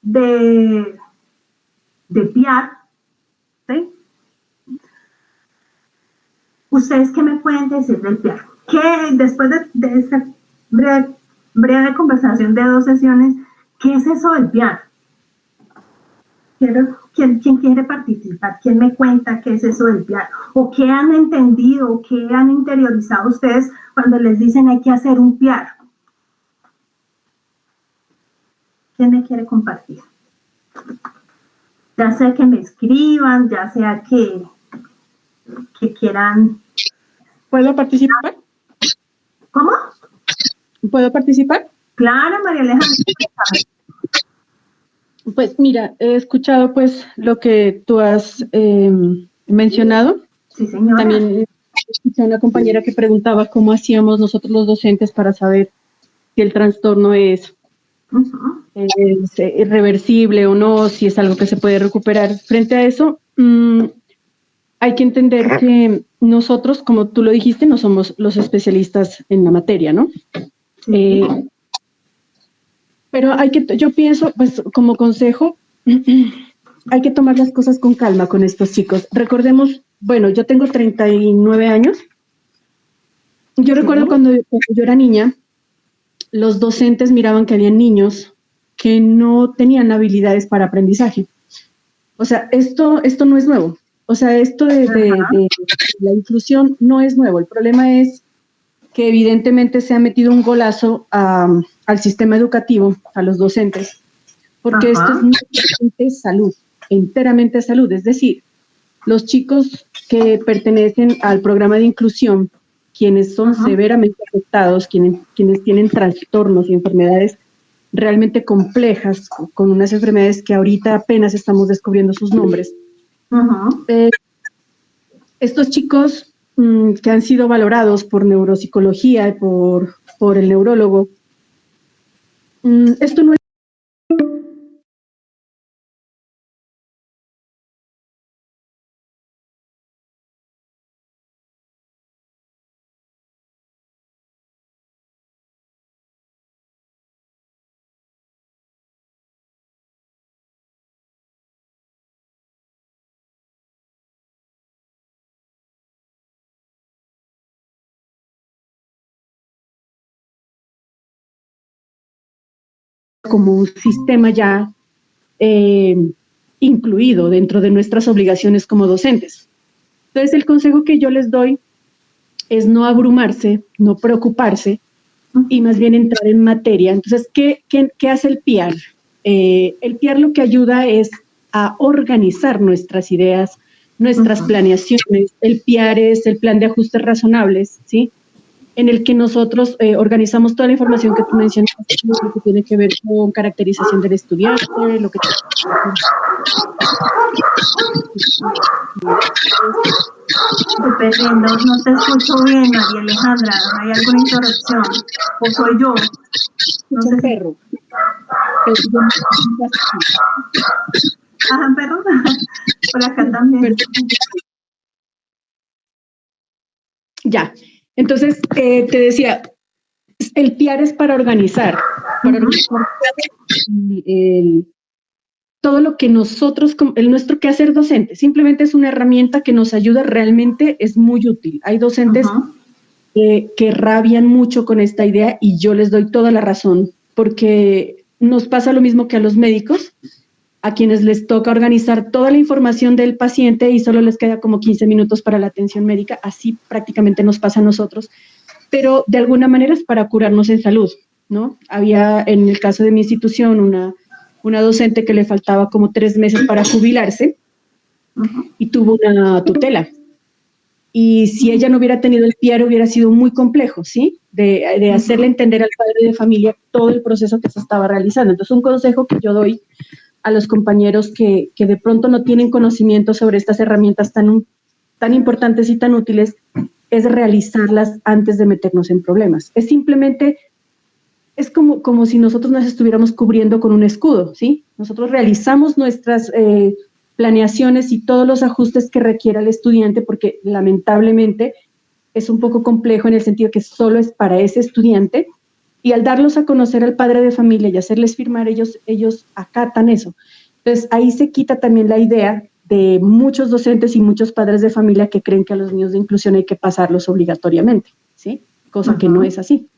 de PIAR, ¿sí? ¿Ustedes qué me pueden decir del PIAR? Que después de esta breve conversación de 2 sesiones, ¿qué es eso del PIAR? ¿Quién quiere participar? ¿Quién me cuenta qué es eso del PIAR? ¿O qué han entendido, o qué han interiorizado ustedes cuando les dicen hay que hacer un PIAR? ¿Quién me quiere compartir? Ya sea que me escriban, ya sea que quieran... ¿Puedo participar? ¿Cómo? ¿Puedo participar? Claro, María Alejandra. Pues mira, he escuchado pues lo que tú has mencionado. Sí, señora. También escuché a una compañera que preguntaba cómo hacíamos nosotros los docentes para saber si el trastorno es irreversible o no, si es algo que se puede recuperar. Frente a eso, hay que entender que nosotros, como tú lo dijiste, no somos los especialistas en la materia, ¿no? Sí. Pero yo pienso, pues como consejo, hay que tomar las cosas con calma con estos chicos. Recordemos, bueno, yo tengo 39 años. Yo recuerdo cuando yo era niña, los docentes miraban que había niños que no tenían habilidades para aprendizaje. O sea, esto no es nuevo. O sea, esto de la inclusión no es nuevo. El problema es que evidentemente se ha metido un golazo al sistema educativo, a los docentes, porque esto es enteramente salud. Es decir, los chicos que pertenecen al programa de inclusión, quienes son severamente afectados, quienes tienen trastornos y enfermedades realmente complejas, con unas enfermedades que ahorita apenas estamos descubriendo sus nombres. Estos chicos que han sido valorados por neuropsicología y por el neurólogo, esto no es como un sistema ya incluido dentro de nuestras obligaciones como docentes. Entonces, el consejo que yo les doy es no abrumarse, no preocuparse y más bien entrar en materia. Entonces, ¿qué hace el PIAR? El PIAR lo que ayuda es a organizar nuestras ideas, nuestras planeaciones. El PIAR es el plan de ajustes razonables, ¿sí? En el que nosotros organizamos toda la información que tú mencionas, lo que tiene que ver con caracterización del estudiante, lo que Dependiendo, no te escucho bien, María Alejandra, ¿hay alguna interrupción? ¿O soy yo? No sé. Perro. Ajá, perro. Por acá también. Ya. Entonces, te decía, el PIAR es para organizar todo lo que nosotros, nuestro quehacer docente, simplemente es una herramienta que nos ayuda, realmente es muy útil. Hay docentes que rabian mucho con esta idea y yo les doy toda la razón, porque nos pasa lo mismo que a los médicos, a quienes les toca organizar toda la información del paciente y solo les queda como 15 minutos para la atención médica, así prácticamente nos pasa a nosotros, pero de alguna manera es para curarnos en salud, ¿no? Había en el caso de mi institución una docente que le faltaba como 3 meses para jubilarse y tuvo una tutela. Y si ella no hubiera tenido el PIAR hubiera sido muy complejo, ¿sí? De hacerle entender al padre de familia todo el proceso que se estaba realizando. Entonces, un consejo que yo doy a los compañeros que de pronto no tienen conocimiento sobre estas herramientas tan importantes y tan útiles es realizarlas antes de meternos en problemas. Es simplemente, es como si nosotros nos estuviéramos cubriendo con un escudo, ¿sí? Nosotros realizamos nuestras planeaciones y todos los ajustes que requiera el estudiante, porque lamentablemente es un poco complejo en el sentido que solo es para ese estudiante, y al darlos a conocer al padre de familia y hacerles firmar, ellos acatan eso. Entonces, ahí se quita también la idea de muchos docentes y muchos padres de familia que creen que a los niños de inclusión hay que pasarlos obligatoriamente, ¿sí? Cosa que no es así.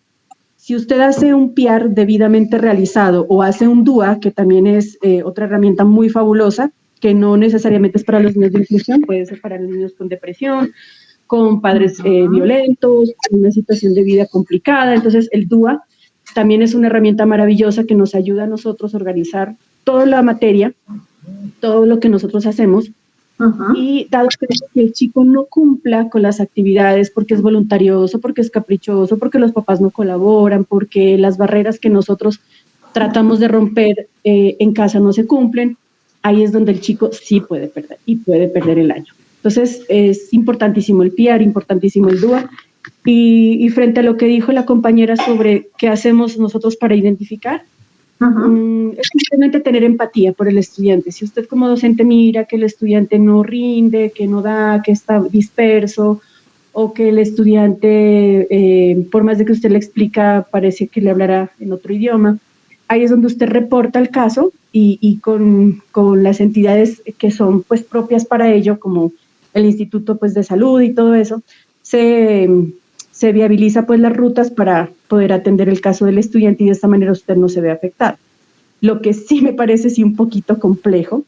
Si usted hace un PIAR debidamente realizado o hace un DUA, que también es otra herramienta muy fabulosa, que no necesariamente es para los niños de inclusión, puede ser para los niños con depresión, con padres violentos, con una situación de vida complicada. Entonces, el DUA también es una herramienta maravillosa que nos ayuda a nosotros a organizar toda la materia, todo lo que nosotros hacemos, y dado que el chico no cumpla con las actividades porque es voluntarioso, porque es caprichoso, porque los papás no colaboran, porque las barreras que nosotros tratamos de romper en casa no se cumplen, ahí es donde el chico sí puede perder, y puede perder el año. Entonces, es importantísimo el PIAR, importantísimo el DUA, y frente a lo que dijo la compañera sobre qué hacemos nosotros para identificar, es simplemente tener empatía por el estudiante. Si usted como docente mira que el estudiante no rinde, que no da, que está disperso, o que el estudiante, por más de que usted le explica, parece que le hablará en otro idioma, ahí es donde usted reporta el caso y con las entidades que son pues propias para ello, como el Instituto pues de Salud y todo eso, se viabiliza pues las rutas para poder atender el caso del estudiante y de esta manera usted no se ve afectado. Lo que sí me parece sí un poquito complejo,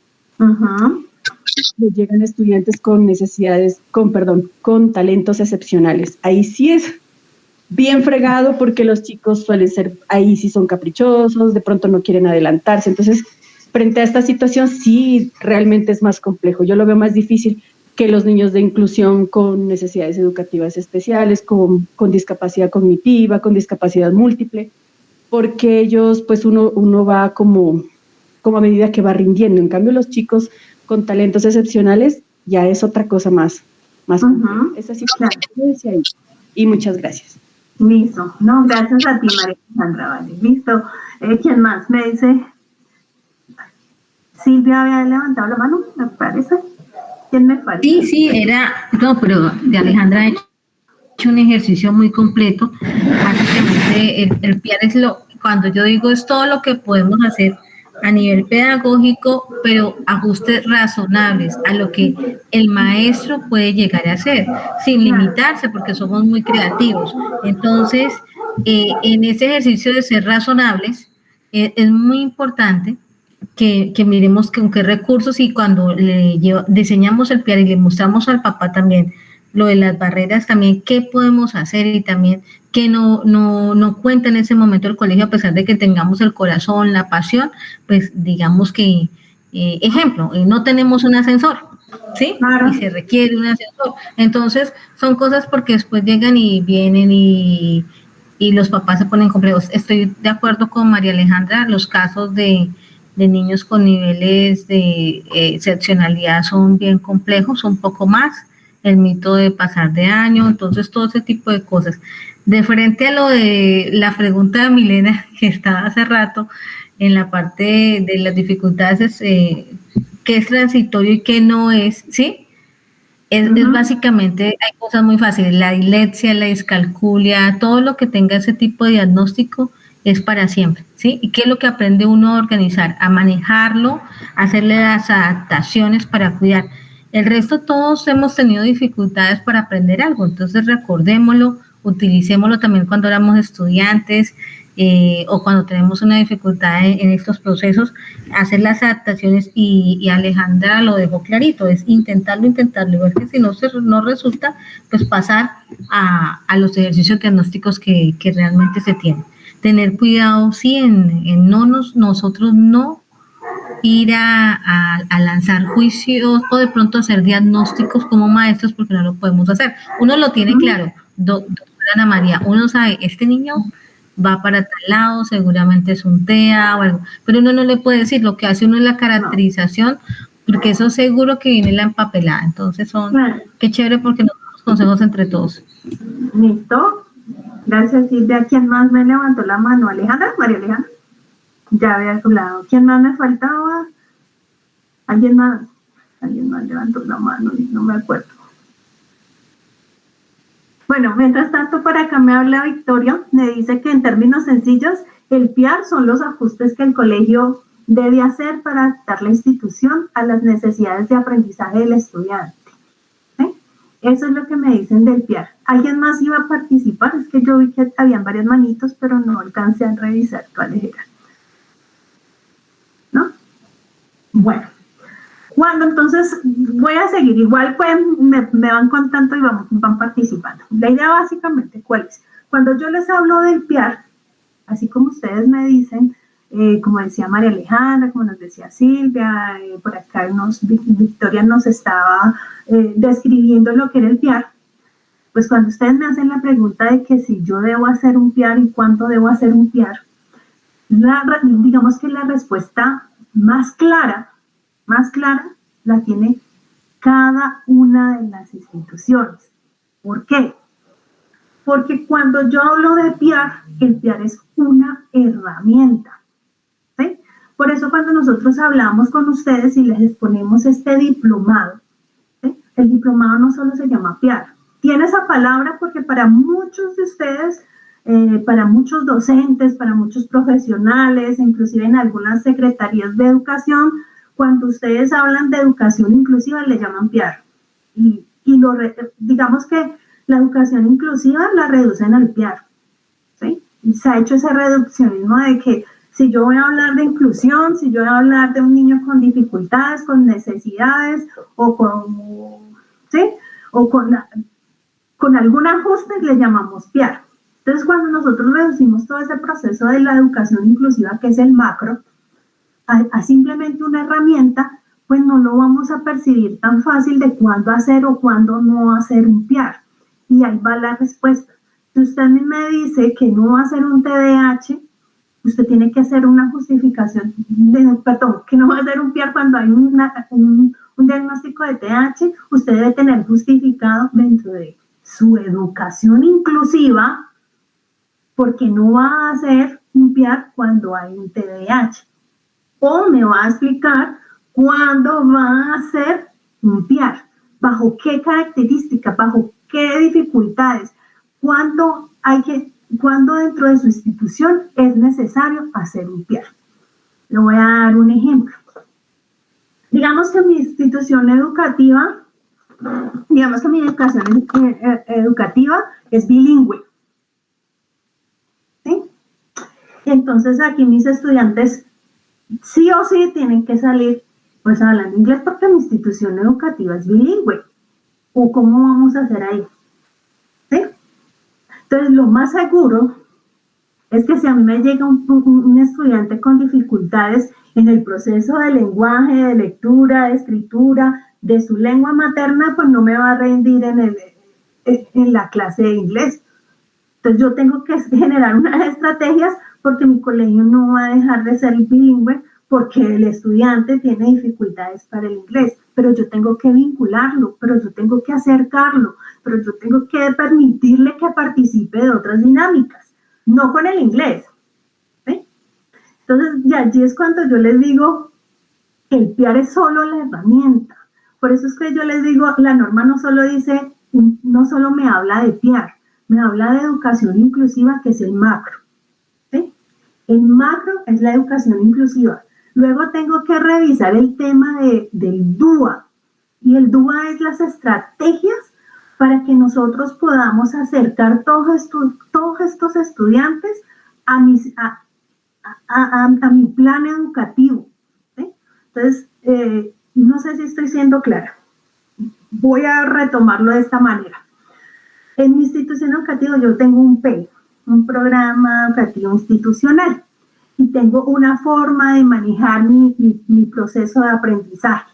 llegan estudiantes con necesidades, con talentos excepcionales. Ahí sí es bien fregado porque los chicos suelen ser, ahí sí son caprichosos, de pronto no quieren adelantarse. Entonces, frente a esta situación sí realmente es más complejo. Yo lo veo más difícil que los niños de inclusión con necesidades educativas especiales, con discapacidad cognitiva, con discapacidad múltiple. porque ellos, pues uno va como a medida que va rindiendo. En cambio, los chicos con talentos excepcionales ya es otra cosa más compleja. Esa sí fue la experiencia y muchas gracias. Listo. No, gracias a ti, María Alejandra. Vale, listo. ¿Quién más? Me dice, Silvia había levantado la mano, me parece. ¿Quién me falta? Sí, pero de Alejandra ha hecho un ejercicio muy completo. Básicamente, el PIAR cuando yo digo es todo lo que podemos hacer a nivel pedagógico, pero ajustes razonables a lo que el maestro puede llegar a hacer, sin limitarse, porque somos muy creativos. Entonces, en ese ejercicio de ser razonables, es muy importante que miremos con qué recursos, y cuando diseñamos el PIAR y le mostramos al papá también lo de las barreras, también qué podemos hacer, y también que no cuenta en ese momento el colegio, a pesar de que tengamos el corazón, la pasión, pues digamos que, ejemplo, no tenemos un ascensor, ¿sí? Claro. Y se requiere un ascensor. Entonces, son cosas porque después llegan y vienen y los papás se ponen complejos. Estoy de acuerdo con María Alejandra, los casos de niños con niveles de excepcionalidad son bien complejos, un poco más, el mito de pasar de año, entonces todo ese tipo de cosas. De frente a lo de la pregunta de Milena, que estaba hace rato, en la parte de las dificultades, qué es transitorio y qué no es, ¿sí? Es básicamente, hay cosas muy fáciles, la dislexia, la discalculia, todo lo que tenga ese tipo de diagnóstico es para siempre, ¿sí? ¿Y qué es lo que aprende uno a organizar? A manejarlo, a hacerle las adaptaciones para cuidar. El resto todos hemos tenido dificultades para aprender algo, entonces recordémoslo, utilicémoslo también cuando éramos estudiantes o cuando tenemos una dificultad en estos procesos, hacer las adaptaciones, y Alejandra lo dejó clarito, es intentarlo, igual que si no resulta, pues pasar a los ejercicios diagnósticos que realmente se tienen. Tener cuidado, sí, en nosotros no ir a lanzar juicios o de pronto hacer diagnósticos como maestros, porque no lo podemos hacer. Uno lo tiene claro, doctora Ana María, uno sabe, este niño va para tal lado, seguramente es un TEA o algo, pero uno no le puede decir, lo que hace uno es la caracterización, porque eso seguro que viene la empapelada. Entonces qué chévere, porque nos damos consejos entre todos. Listo. Gracias, Silvia. ¿Quién más me levantó la mano? ¿Alejandra? ¿María Alejandra? Ya había hablado. ¿Quién más me faltaba? ¿Alguien más levantó la mano? No me acuerdo. Bueno, mientras tanto, por acá me habla Victoria. Me dice que en términos sencillos, el PIAR son los ajustes que el colegio debe hacer para adaptar la institución a las necesidades de aprendizaje del estudiante. Eso es lo que me dicen del PIAR. ¿Alguien más iba a participar? Es que yo vi que habían varias manitos, pero no alcancé a revisar cuáles eran. ¿No? Bueno. Cuando entonces voy a seguir, igual me van contando y van participando. La idea básicamente, ¿cuál es? Cuando yo les hablo del PIAR, así como ustedes me dicen, como decía María Alejandra, como nos decía Silvia, por acá Victoria nos estaba describiendo lo que era el PIAR, pues cuando ustedes me hacen la pregunta de que si yo debo hacer un PIAR y cuánto debo hacer un PIAR, digamos que la respuesta más clara la tiene cada una de las instituciones. ¿Por qué? Porque cuando yo hablo de PIAR, el PIAR es una herramienta. ¿Sí? Por eso cuando nosotros hablamos con ustedes y les exponemos este diplomado, ¿sí? El diplomado no solo se llama PIAR. Tiene esa palabra porque para muchos de ustedes, para muchos docentes, para muchos profesionales, inclusive en algunas secretarías de educación, cuando ustedes hablan de educación inclusiva le llaman PIAR. Y digamos que la educación inclusiva la reducen al PIAR. ¿Sí? Y se ha hecho ese reduccionismo de que si yo voy a hablar de inclusión, si yo voy a hablar de un niño con dificultades, con necesidades o con algún ajuste, le llamamos PIAR. Entonces, cuando nosotros reducimos todo ese proceso de la educación inclusiva, que es el macro, a simplemente una herramienta, pues no lo vamos a percibir tan fácil de cuándo hacer o cuándo no hacer un PIAR. Y ahí va la respuesta. Si usted me dice que no va a hacer un TDAH, usted tiene que hacer una justificación, perdón, que no va a ser un PIAR cuando hay un diagnóstico de TDAH, usted debe tener justificado dentro de su educación inclusiva, porque no va a hacer un PIAR cuando hay un TDAH. O me va a explicar cuándo va a hacer un PIAR, bajo qué características, bajo qué dificultades, cuándo dentro de su institución es necesario hacer un PIAR. Le voy a dar un ejemplo. Digamos que mi institución educativa, es bilingüe. ¿Sí? Entonces aquí mis estudiantes sí o sí tienen que salir pues hablando inglés porque mi institución educativa es bilingüe. ¿O cómo vamos a hacer ahí? ¿Sí? Entonces lo más seguro es que si a mí me llega un estudiante con dificultades en el proceso de lenguaje, de lectura, de escritura, de su lengua materna, pues no me va a rendir en la clase de inglés. Entonces yo tengo que generar unas estrategias porque mi colegio no va a dejar de ser bilingüe porque el estudiante tiene dificultades para el inglés, pero yo tengo que vincularlo, pero yo tengo que acercarlo, pero yo tengo que permitirle que participe de otras dinámicas, no con el inglés. ¿Sí? Entonces, ya allí es cuando yo les digo que el PIAR es solo la herramienta. Por eso es que yo les digo, la norma no solo me habla de PIAR, me habla de educación inclusiva, que es el macro. ¿Sí? El macro es la educación inclusiva. Luego tengo que revisar el tema del DUA. Y el DUA es las estrategias para que nosotros podamos acercar todos estos estudiantes a mi plan educativo. ¿Sí? Entonces, no sé si estoy siendo clara. Voy a retomarlo de esta manera. En mi institución educativa yo tengo un PEI, un programa educativo institucional, y tengo una forma de manejar mi proceso de aprendizaje.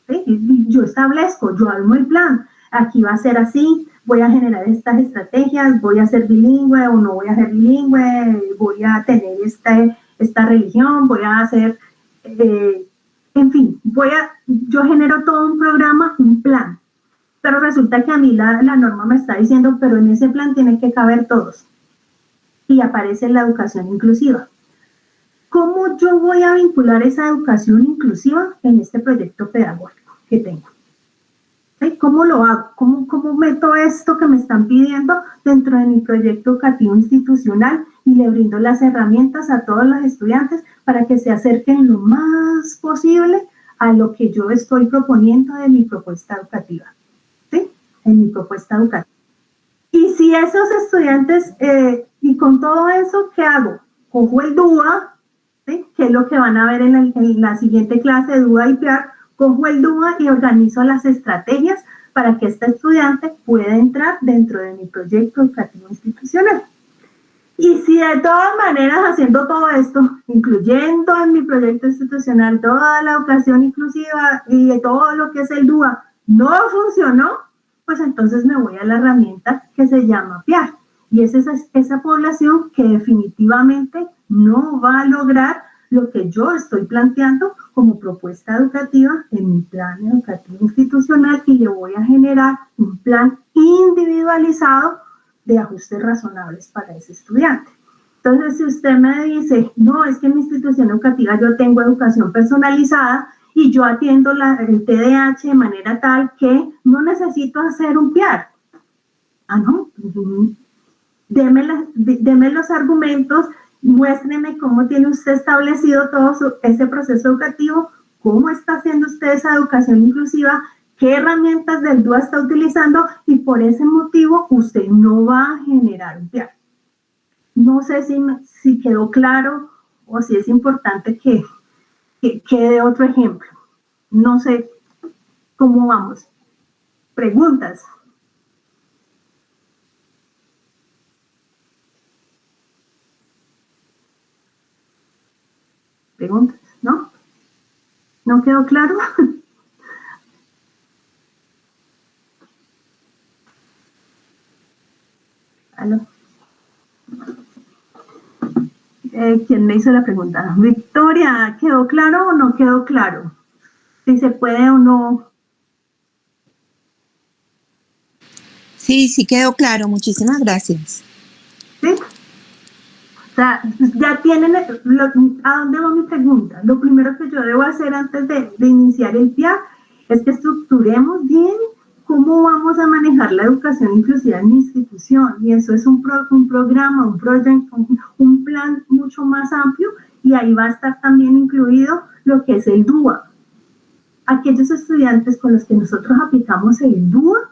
¿Sí? Y yo establezco, yo armo el plan, aquí va a ser así, voy a generar estas estrategias, voy a ser bilingüe o no voy a ser bilingüe, voy a tener esta religión, voy a hacer, en fin, yo genero todo un programa, un plan. Pero resulta que a mí la norma me está diciendo, pero en ese plan tienen que caber todos. Y aparece la educación inclusiva. ¿Cómo yo voy a vincular esa educación inclusiva en este proyecto pedagógico que tengo? ¿Sí? ¿Cómo lo hago? ¿Cómo meto esto que me están pidiendo dentro de mi proyecto educativo institucional y le brindo las herramientas a todos los estudiantes para que se acerquen lo más posible a lo que yo estoy proponiendo de mi propuesta educativa? ¿Sí? En mi propuesta educativa. Y si esos estudiantes, y con todo eso, ¿qué hago? Cojo el DUA, ¿sí? Que es lo que van a ver en la siguiente clase de DUA y PIAR, cojo el DUA y organizo las estrategias para que este estudiante pueda entrar dentro de mi proyecto educativo institucional. Y si de todas maneras, haciendo todo esto, incluyendo en mi proyecto institucional toda la educación inclusiva y de todo lo que es el DUA, no funcionó, pues entonces me voy a la herramienta que se llama PIAR. Y es esa población que definitivamente no va a lograr lo que yo estoy planteando como propuesta educativa en mi plan educativo institucional, y le voy a generar un plan individualizado de ajustes razonables para ese estudiante. Entonces, si usted me dice, no, es que en mi institución educativa yo tengo educación personalizada y yo atiendo el TDAH de manera tal que no necesito hacer un PIAR. Ah, no, deme los argumentos, muéstreme cómo tiene usted establecido todo ese proceso educativo, cómo está haciendo usted esa educación inclusiva, qué herramientas del DUA está utilizando, y por ese motivo usted no va a generar un PIAR. No sé si quedó claro o si es importante que dé otro ejemplo. No sé cómo vamos. ¿Preguntas? ¿Preguntas? ¿No? ¿No quedó claro? ¿Aló? quién me hizo la pregunta. Victoria, ¿quedó claro o no quedó claro? Si se puede o no. Sí quedó claro. Muchísimas gracias. ¿Sí? O sea, ya tienen, ¿a dónde va mi pregunta? Lo primero que yo debo hacer antes de iniciar el PIA es que estructuremos bien cómo vamos a manejar la educación inclusiva en mi institución. Y eso es un programa, un proyecto, un plan mucho más amplio, y ahí va a estar también incluido lo que es el DUA. Aquellos estudiantes con los que nosotros aplicamos el DUA,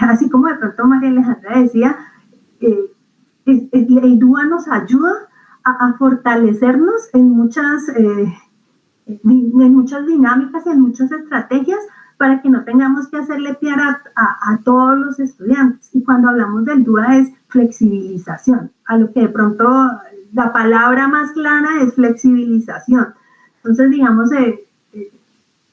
así como de pronto María Alejandra decía, el DUA nos ayuda a fortalecernos en muchas dinámicas y en muchas estrategias para que no tengamos que hacerle piar a todos los estudiantes. Y cuando hablamos del DUA es flexibilización, a lo que de pronto la palabra más clara es flexibilización. Entonces, digamos,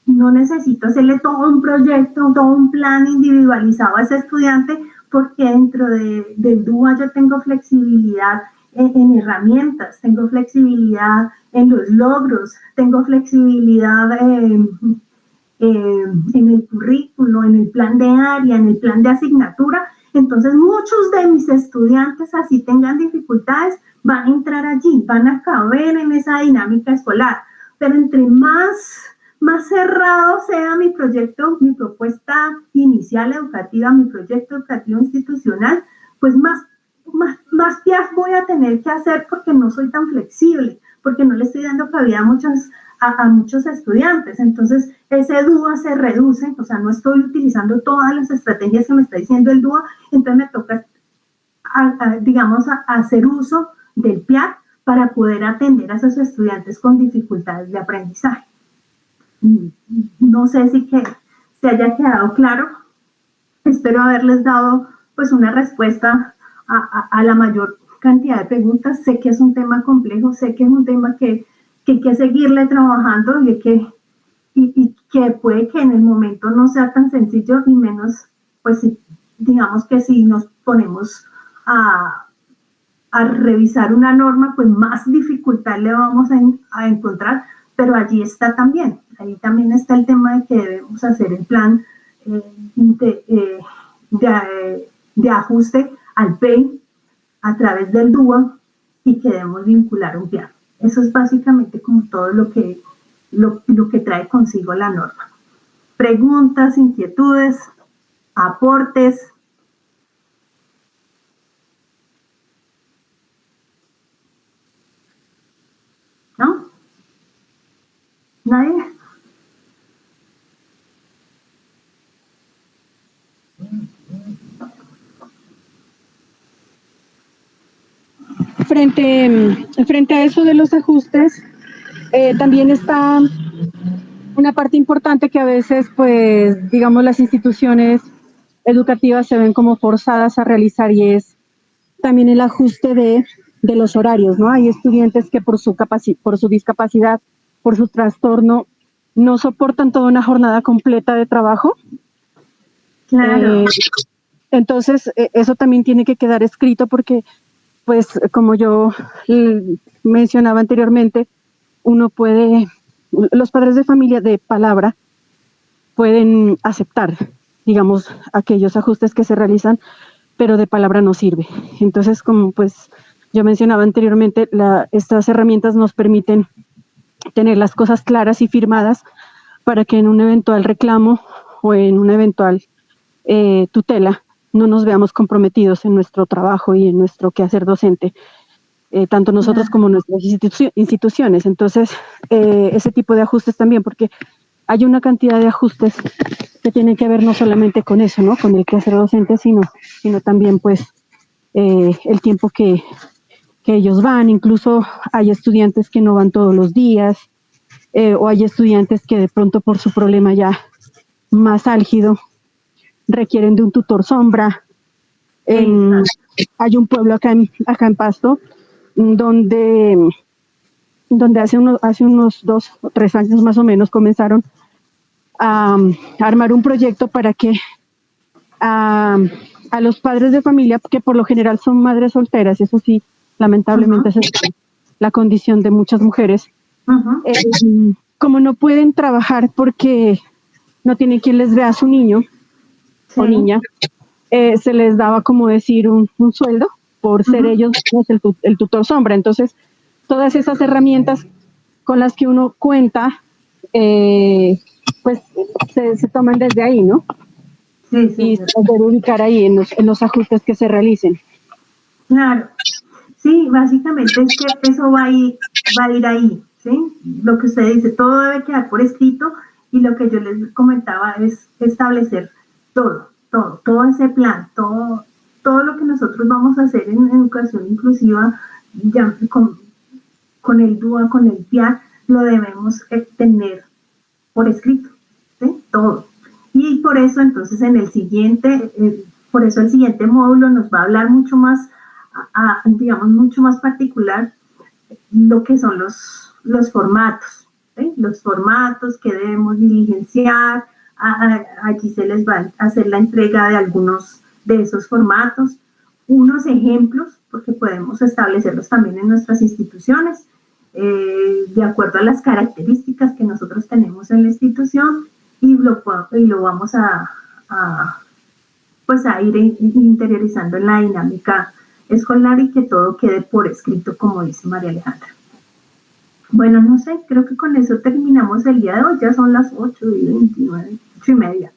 no necesito hacerle todo un proyecto, todo un plan individualizado a ese estudiante, porque dentro del DUA yo tengo flexibilidad en herramientas, tengo flexibilidad en los logros, tengo flexibilidad en el currículo, en el plan de área, en el plan de asignatura. Entonces muchos de mis estudiantes, así tengan dificultades, van a entrar allí, van a caber en esa dinámica escolar. Pero entre más cerrado sea mi proyecto, mi propuesta inicial educativa, mi proyecto educativo institucional, pues más pias voy a tener que hacer, porque no soy tan flexible, porque no le estoy dando cabida a muchos estudiantes. Entonces ese DUA se reduce, o sea, no estoy utilizando todas las estrategias que me está diciendo el DUA, entonces me toca, digamos, hacer uso del PIAC para poder atender a esos estudiantes con dificultades de aprendizaje. No sé si se haya quedado claro. Espero haberles dado pues una respuesta a la mayor cantidad de preguntas. Sé que es un tema complejo, sé que es un tema que hay que seguirle trabajando, y que puede que en el momento no sea tan sencillo, y menos, pues digamos que si nos ponemos a revisar una norma, pues más dificultad le vamos a encontrar, pero allí está también. Ahí también está el tema de que debemos hacer el plan de ajuste al PEI a través del DUA, y que debemos vincular un PIA. Eso es básicamente como todo lo que trae consigo la norma. Preguntas, inquietudes, aportes. ¿No? ¿Nadie? Frente a eso de los ajustes, también está una parte importante que a veces, pues, digamos, las instituciones educativas se ven como forzadas a realizar, y es también el ajuste de los horarios, ¿no? Hay estudiantes que por su discapacidad, por su trastorno, no soportan toda una jornada completa de trabajo. Claro. Entonces, eso también tiene que quedar escrito, porque, pues, como yo mencionaba anteriormente, los padres de familia de palabra pueden aceptar, digamos, aquellos ajustes que se realizan, pero de palabra no sirve. Entonces, como pues yo mencionaba anteriormente, estas herramientas nos permiten tener las cosas claras y firmadas, para que en un eventual reclamo o en una eventual tutela no nos veamos comprometidos en nuestro trabajo y en nuestro quehacer docente, tanto nosotros como nuestras instituciones. Entonces, ese tipo de ajustes también, porque hay una cantidad de ajustes que tienen que ver no solamente con eso, ¿no? Con el quehacer docente, sino también, pues, el tiempo que ellos van. Incluso hay estudiantes que no van todos los días, o hay estudiantes que de pronto, por su problema ya más álgido, requieren de un tutor sombra. Hay un pueblo acá en Pasto, donde hace unos 2 o 3 años más o menos comenzaron a armar un proyecto para que a los padres de familia, que por lo general son madres solteras, eso sí, lamentablemente esa es la condición de muchas mujeres. Como no pueden trabajar porque no tienen quien les vea a su niño o niña, se les daba, como decir, un sueldo por ser ellos el tutor sombra. Entonces, todas esas herramientas con las que uno cuenta, pues se toman desde ahí, ¿no? Y se debe ubicar ahí en los ajustes que se realicen. Claro, sí, básicamente es que eso va a ir ahí, ¿sí? Lo que usted dice, todo debe quedar por escrito, y lo que yo les comentaba es establecer todo ese plan, todo lo que nosotros vamos a hacer en educación inclusiva, ya con el DUA, con el PIAR, lo debemos tener por escrito, ¿sí? Todo. Y por eso entonces en el siguiente módulo nos va a hablar mucho más, digamos, mucho más particular lo que son los formatos, ¿sí? Los formatos que debemos diligenciar. Allí se les va a hacer la entrega de algunos de esos formatos, unos ejemplos, porque podemos establecerlos también en nuestras instituciones, de acuerdo a las características que nosotros tenemos en la institución, y lo vamos pues a ir interiorizando en la dinámica escolar, y que todo quede por escrito, como dice María Alejandra. Bueno, no sé, creo que con eso terminamos el día de hoy. Ya son las 8:29, 8:30.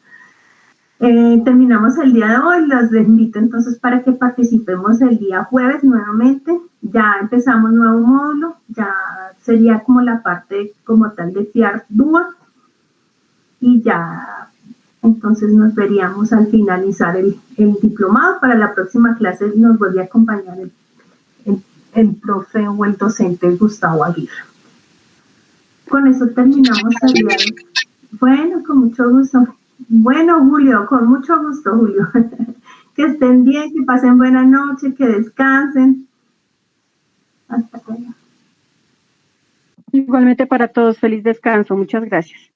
Terminamos el día de hoy. Los invito entonces para que participemos el día jueves nuevamente. Ya empezamos nuevo módulo, ya sería como la parte como tal de PIAR DUA, y ya entonces nos veríamos al finalizar el diplomado. Para la próxima clase nos vuelve a acompañar el profe o el docente Gustavo Aguirre. Con eso terminamos el día de hoy. Bueno, con mucho gusto. Bueno, Julio, con mucho gusto, Julio. Que estén bien, que pasen buena noche, que descansen. Hasta luego. Igualmente para todos, feliz descanso. Muchas gracias.